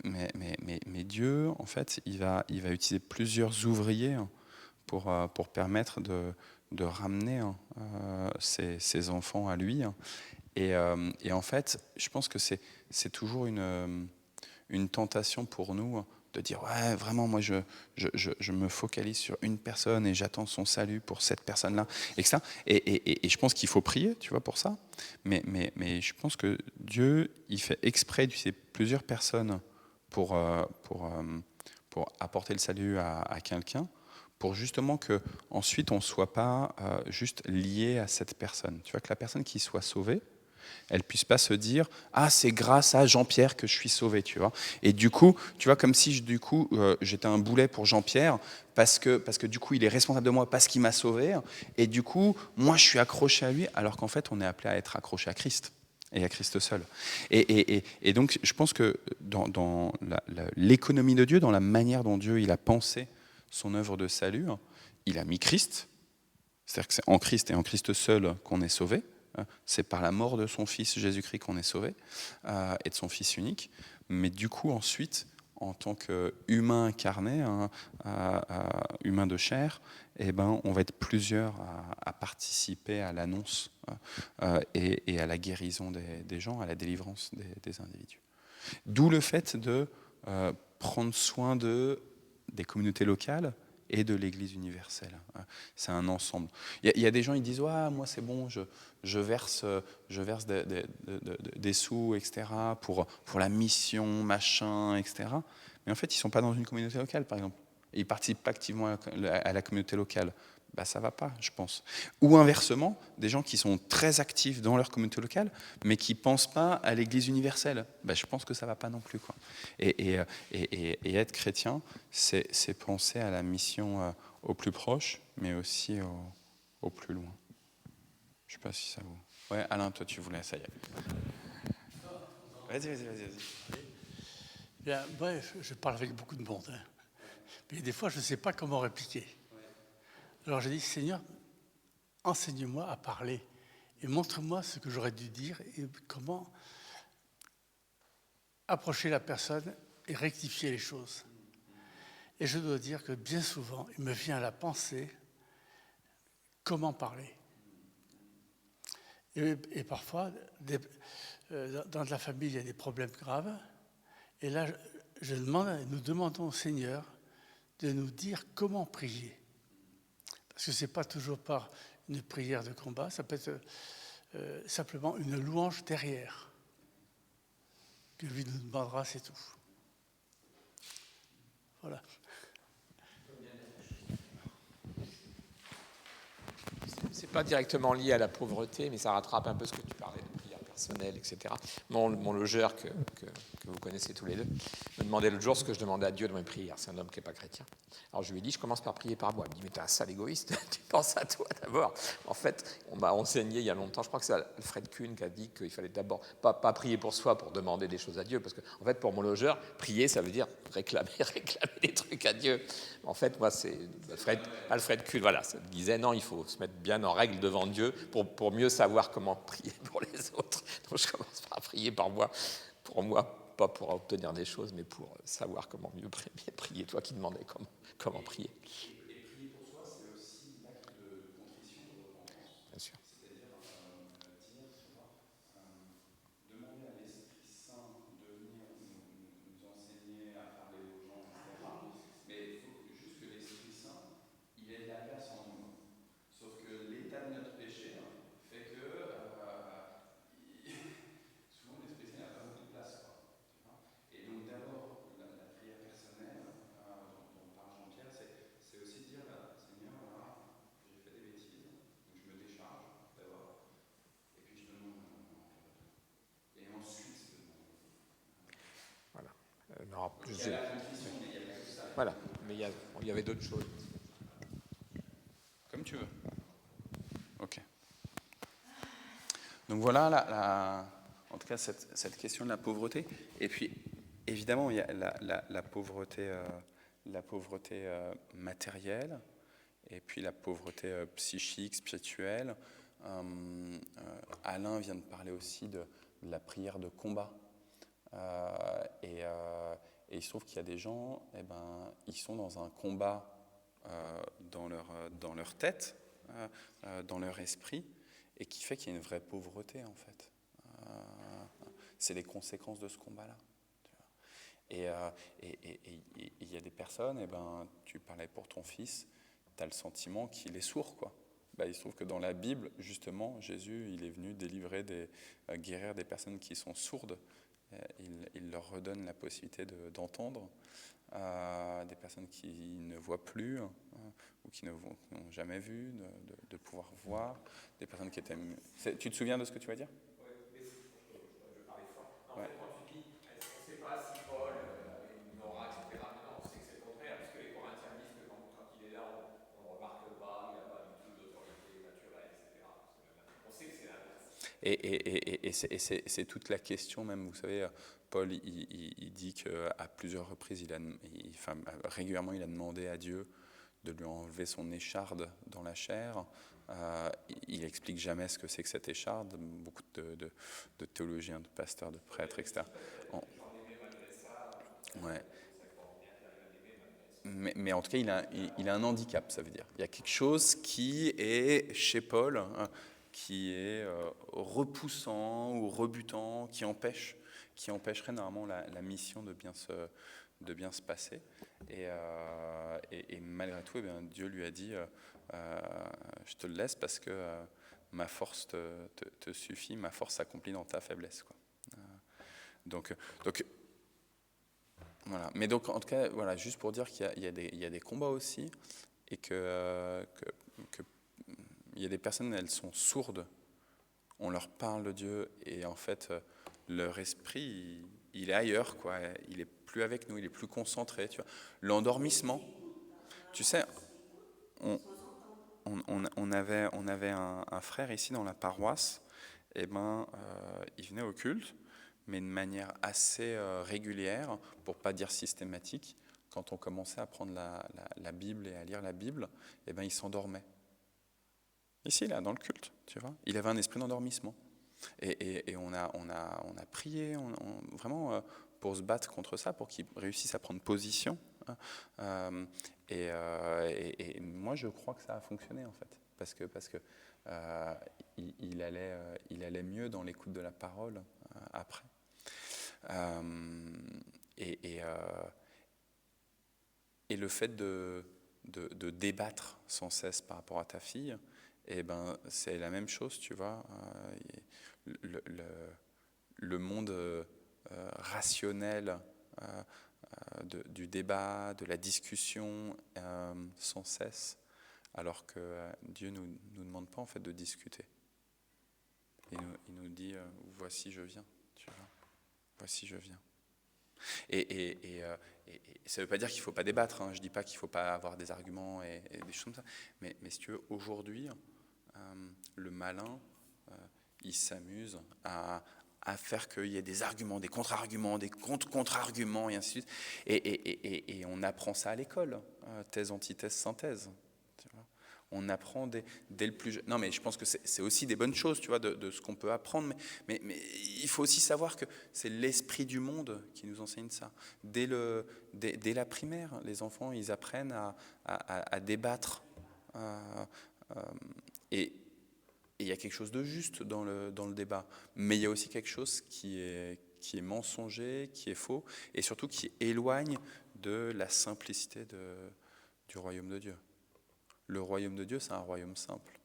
Mais Dieu, en fait, il va utiliser plusieurs ouvriers pour permettre de ramener ces enfants à lui. Et en fait, je pense que c'est toujours une tentation pour nous de dire ouais, vraiment, moi je me focalise sur une personne et j'attends son salut pour cette personne-là, etc. Et je pense qu'il faut prier, tu vois, pour ça. Mais je pense que Dieu, il fait exprès d'utiliser plusieurs personnes pour apporter le salut à quelqu'un, pour justement que ensuite on ne soit pas juste lié à cette personne. Tu vois, que la personne qui soit sauvée, elle puisse pas se dire ah, c'est grâce à Jean-Pierre que je suis sauvé, tu vois. Et du coup, tu vois, comme si j'étais un boulet pour Jean-Pierre parce que du coup il est responsable de moi parce qu'il m'a sauvé, et du coup moi je suis accroché à lui, alors qu'en fait on est appelé à être accroché à Christ et à Christ seul. Et donc je pense que dans l'économie de Dieu, dans la manière dont Dieu il a pensé son œuvre de salut, il a mis Christ, c'est-à-dire que c'est en Christ et en Christ seul qu'on est sauvé. C'est par la mort de son Fils Jésus-Christ qu'on est sauvé, et de son Fils unique. Mais du coup, ensuite, en tant qu'humain incarné, humain de chair, eh ben, on va être plusieurs à participer à l'annonce et à la guérison des gens, à la délivrance des individus. D'où le fait de prendre soin des communautés locales et de l'Église universelle. C'est un ensemble. Il y a des gens, ils disent ouais, moi c'est bon, je verse des sous, etc., pour la mission, machin, etc. Mais en fait, ils ne sont pas dans une communauté locale, par exemple. Et ils ne participent pas activement à la communauté locale. Bah, ça ne va pas, je pense. Ou inversement, des gens qui sont très actifs dans leur communauté locale, mais qui ne pensent pas à l'Église universelle. Bah, je pense que ça ne va pas non plus, quoi. Et être chrétien, c'est penser à la mission au plus proche, mais aussi au plus loin. Je ne sais pas si ça vous... Ouais, Alain, toi, tu voulais, ça y est. Vas-y. Bien, bref, je parle avec beaucoup de monde. Mais des fois, je ne sais pas comment répliquer. Alors j'ai dit, Seigneur, enseigne-moi à parler et montre-moi ce que j'aurais dû dire et comment approcher la personne et rectifier les choses. Et je dois dire que bien souvent, il me vient à la pensée comment parler. Et parfois, dans la famille, il y a des problèmes graves. Et là, nous demandons au Seigneur de nous dire comment prier. Parce que ce n'est pas toujours par une prière de combat, ça peut être simplement une louange derrière. Que lui nous demandera, c'est tout. Voilà. C'est pas directement lié à la pauvreté, mais ça rattrape un peu ce que tu parlais de prière personnelle, etc. Mon logeur, que vous connaissez tous les deux, me demandait l'autre jour ce que je demandais à Dieu dans mes prières. C'est un homme qui n'est pas chrétien. Alors je lui ai dit, je commence par prier par moi. Il me dit, mais t'es un sale égoïste, tu penses à toi d'abord. En fait, on m'a enseigné il y a longtemps, je crois que c'est Alfred Kuhn qui a dit qu'il fallait d'abord pas prier pour soi, pour demander des choses à Dieu, parce que en fait, pour mon logeur, prier, ça veut dire réclamer des trucs à Dieu. En fait, moi, c'est Alfred Kuhn, voilà, ça me disait, non, il faut se mettre bien en règle devant Dieu pour mieux savoir comment prier pour les autres. Donc je commence par prier par moi, pour moi, pas pour obtenir des choses, mais pour savoir comment mieux prier. Toi qui demandais comment prier. Et prier pour soi, c'est aussi l'acte de contrition, de repentance. Bien sûr. C'est-à-dire dire, tu vois, demander à l'Esprit Saint de venir nous enseigner à parler aux gens, etc. Mais il faut juste que l'Esprit Saint, il ait de la place en nous. Sauf que l'état de notre péché fait que souvent l'Esprit Saint n'a pas beaucoup de place, quoi. Et donc d'abord, la prière personnelle dont parle Jean-Pierre, c'est aussi dire, Seigneur, là, j'ai fait des bêtises, donc je me décharge d'abord, et puis je te demande et ensuite je te demande. Voilà. Il y a la contrition, mais il n'y a pas que ça. Voilà, mais il y avait d'autres choses. Comme tu veux. Ok. Donc voilà, en tout cas, cette question de la pauvreté. Et puis, évidemment, il y a la pauvreté matérielle, et puis la pauvreté psychique, spirituelle. Alain vient de parler aussi de la prière de combat. Et il se trouve qu'il y a des gens, ils sont dans un combat dans leur tête, dans leur esprit, et qui fait qu'il y a une vraie pauvreté en fait. C'est les conséquences de ce combat-là. Et il y a des personnes, tu parlais pour ton fils, tu as le sentiment qu'il est sourd, quoi. Il se trouve que dans la Bible, justement, Jésus, il est venu guérir des personnes qui sont sourdes. Il leur redonne la possibilité d'entendre. Des personnes qui ne voient plus ou qui n'ont jamais vu, de pouvoir voir. Des personnes qui étaient... Tu te souviens de ce que tu vas dire ? Je parlais fort. En fait, quand tu dis, on ne sait pas si Paul avait une aura, etc. Non, on sait que c'est le contraire, puisque les Corinthiens disent que quand il est là, on ne remarque pas, il n'a pas du tout d'autorité naturelle, etc. On sait que c'est l'inverse. Et c'est toute la question même, vous savez, Paul, il dit qu'à plusieurs reprises, régulièrement, il a demandé à Dieu de lui enlever son écharde dans la chair. Il explique jamais ce que c'est que cette écharde. Beaucoup de théologiens, de pasteurs, de prêtres, etc. Ouais. Mais en tout cas, il a un handicap, ça veut dire. Il y a quelque chose qui est, chez Paul, qui est repoussant ou rebutant, qui empêcherait normalement la mission de bien se passer. Et malgré tout, Dieu lui a dit, je te le laisse parce que ma force te suffit, ma force s'accomplit dans ta faiblesse, quoi. Donc voilà. Mais donc, en tout cas, voilà, juste pour dire qu'il y a des combats aussi, et que il y a des personnes, elles sont sourdes. On leur parle de Dieu, et en fait, leur esprit, il est ailleurs, quoi. Il est plus avec nous, il est plus concentré. Tu vois. L'endormissement, tu sais, on avait un frère ici dans la paroisse. Il venait au culte, mais de manière assez régulière, pour pas dire systématique. Quand on commençait à prendre la Bible et à lire la Bible, il s'endormait. Ici, là, dans le culte, tu vois. Il avait un esprit d'endormissement. Et on a prié vraiment pour se battre contre ça, pour qu'il réussisse à prendre position. Et moi, je crois que ça a fonctionné, en fait. Parce que il allait mieux dans l'écoute de la parole après. Et le fait de débattre sans cesse par rapport à ta fille, c'est la même chose, tu vois. Le monde rationnel du débat, de la discussion sans cesse, alors que Dieu nous demande pas en fait de discuter. Il nous dit voici je viens, tu vois. Voici je viens. Et ça ne veut pas dire qu'il ne faut pas débattre, hein. Je ne dis pas qu'il ne faut pas avoir des arguments et des choses comme ça. Mais si tu veux, aujourd'hui, le malin, il s'amuse à faire qu'il y ait des arguments, des contre-arguments, des contre-arguments, et ainsi de suite. Et on apprend ça à l'école, thèse, antithèse, synthèse. Tu vois. On apprend dès le plus jeune. Non, mais je pense que c'est aussi des bonnes choses, tu vois, de ce qu'on peut apprendre. Mais il faut aussi savoir que c'est l'esprit du monde qui nous enseigne ça. Dès la primaire, les enfants, ils apprennent à débattre. Et il y a quelque chose de juste dans le débat. Mais il y a aussi quelque chose qui est mensonger, qui est faux, et surtout qui éloigne de la simplicité du royaume de Dieu. Le royaume de Dieu, c'est un royaume simple.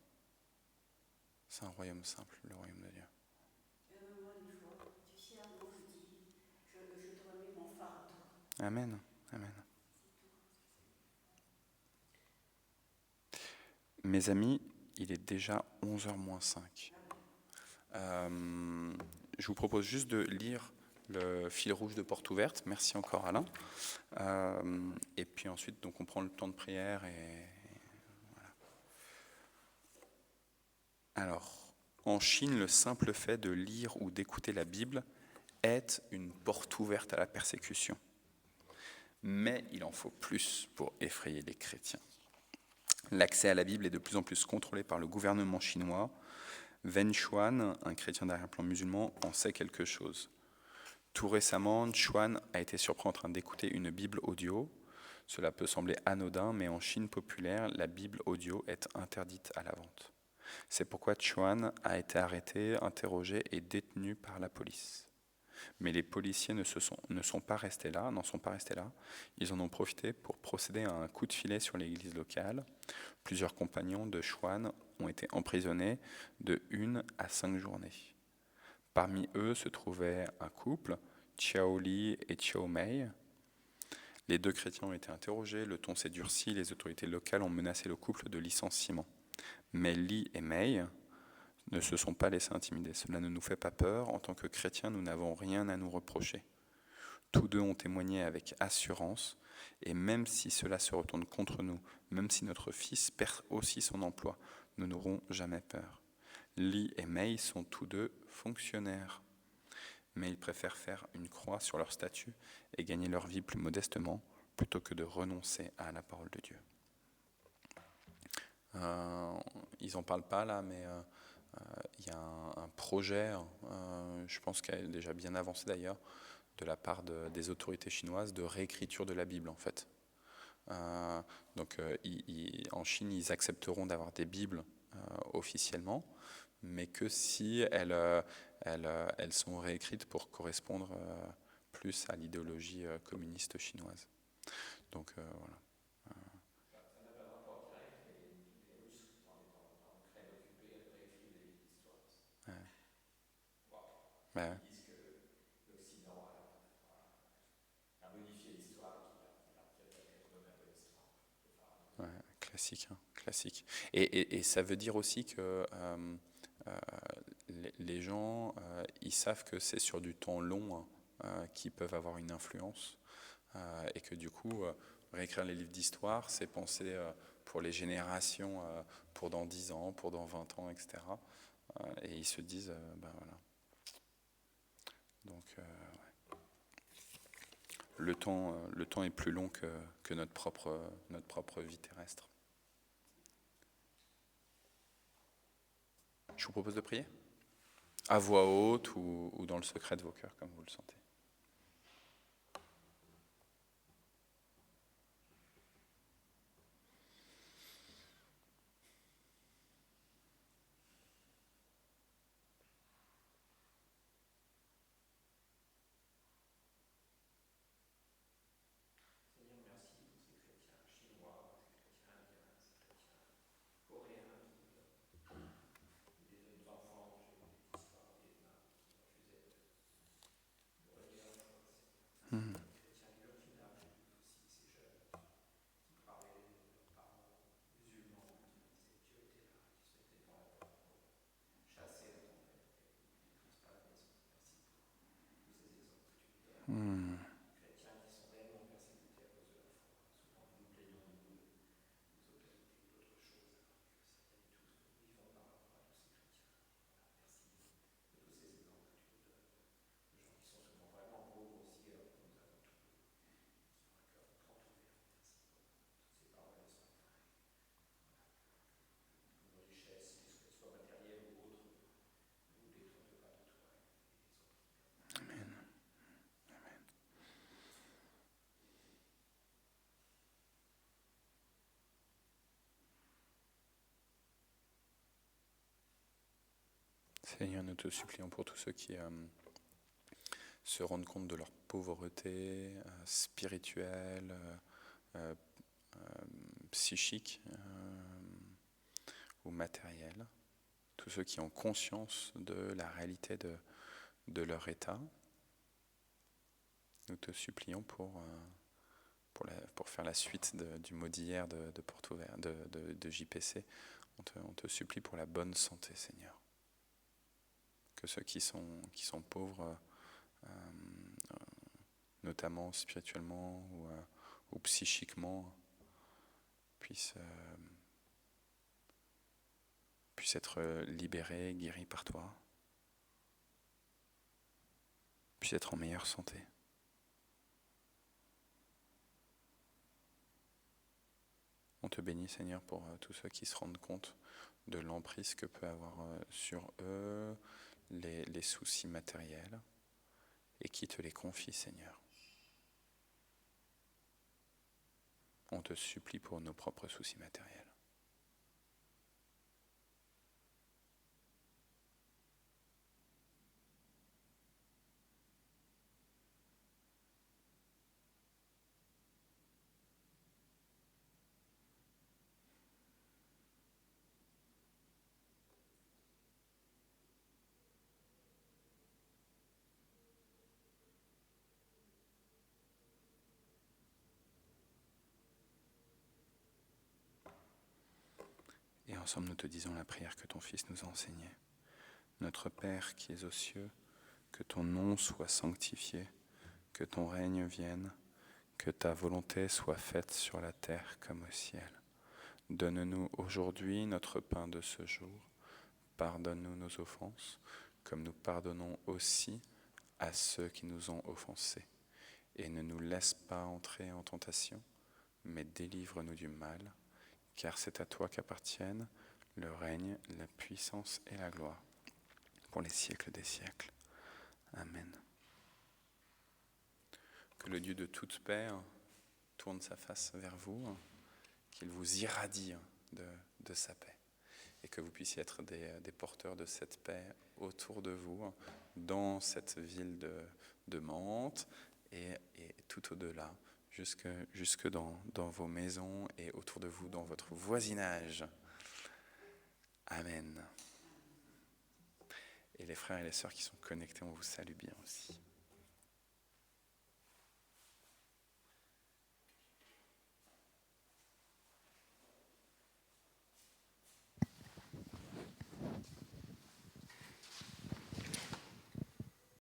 C'est un royaume simple, le royaume de Dieu. Amen. Amen. Mes amis, il est déjà 11h moins 5. Je vous propose juste de lire le fil rouge de Porte Ouverte. Merci encore Alain. Et puis ensuite, donc, on prend le temps de prière. Voilà. Alors, en Chine, le simple fait de lire ou d'écouter la Bible est une porte ouverte à la persécution. Mais il en faut plus pour effrayer les chrétiens. L'accès à la Bible est de plus en plus contrôlé par le gouvernement chinois. Wen Chuan, un chrétien d'arrière-plan musulman, en sait quelque chose. Tout récemment, Chuan a été surpris en train d'écouter une Bible audio. Cela peut sembler anodin, mais en Chine populaire, la Bible audio est interdite à la vente. C'est pourquoi Chuan a été arrêté, interrogé et détenu par la police. Mais les policiers n'en sont pas restés là. Ils en ont profité pour procéder à un coup de filet sur l'église locale. Plusieurs compagnons de Chuan ont été emprisonnés de 1 à 5 journées. Parmi eux se trouvait un couple, Xiao Li et Xiao Mei. Les 2 chrétiens ont été interrogés, le ton s'est durci, les autorités locales ont menacé le couple de licenciement. Mais Li et Mei ne se sont pas laissés intimider. Cela ne nous fait pas peur. En tant que chrétiens, nous n'avons rien à nous reprocher. Tous 2 ont témoigné avec assurance, et même si cela se retourne contre nous, même si notre fils perd aussi son emploi, nous n'aurons jamais peur. Li et Mei sont tous 2 fonctionnaires, mais ils préfèrent faire une croix sur leur statut et gagner leur vie plus modestement, plutôt que de renoncer à la parole de Dieu. Ils n'en parlent pas là, mais il y a un projet, je pense qu'il est déjà bien avancé d'ailleurs, de la part des autorités chinoises de réécriture de la Bible en fait. Donc en Chine, ils accepteront d'avoir des Bibles officiellement, mais que si elles sont réécrites pour correspondre plus à l'idéologie communiste chinoise. Donc voilà. Ouais. Ouais, classique, hein, classique. Et ça veut dire aussi que les gens, ils savent que c'est sur du temps long qu'ils peuvent avoir une influence, et que du coup, réécrire les livres d'histoire, c'est penser pour les générations, pour dans 10 ans, pour dans 20 ans, etc. Et ils se disent, ben voilà. Donc, ouais. Le temps est plus long que notre propre vie terrestre. Je vous propose de prier à voix haute ou dans le secret de vos cœurs, comme vous le sentez. Seigneur, nous te supplions pour tous ceux qui se rendent compte de leur pauvreté spirituelle, psychique ou matérielle, tous ceux qui ont conscience de la réalité de leur état. Nous te supplions pour faire la suite du mot d'hier de Porte Ouverte, de JPC. On te supplie pour la bonne santé, Seigneur. Que ceux qui sont pauvres, notamment spirituellement ou psychiquement, puissent être libérés, guéris par toi, puissent être en meilleure santé. On te bénit, Seigneur, pour tous ceux qui se rendent compte de l'emprise que peut avoir sur eux les soucis matériels et qui te les confient, Seigneur. On te supplie pour nos propres soucis matériels. Et ensemble, nous te disons la prière que ton Fils nous a enseignée. Notre Père qui es aux cieux, que ton nom soit sanctifié, que ton règne vienne, que ta volonté soit faite sur la terre comme au ciel. Donne-nous aujourd'hui notre pain de ce jour. Pardonne-nous nos offenses, comme nous pardonnons aussi à ceux qui nous ont offensés. Et ne nous laisse pas entrer en tentation, mais délivre-nous du mal, car c'est à toi qu'appartiennent le règne, la puissance et la gloire, pour les siècles des siècles. Amen. Que le Dieu de toute paix tourne sa face vers vous, qu'il vous irradie de sa paix, et que vous puissiez être des porteurs de cette paix autour de vous, dans cette ville de Mantes, et tout au-delà, jusque dans vos maisons et autour de vous, dans votre voisinage. Amen. Et les frères et les sœurs qui sont connectés, on vous salue bien aussi.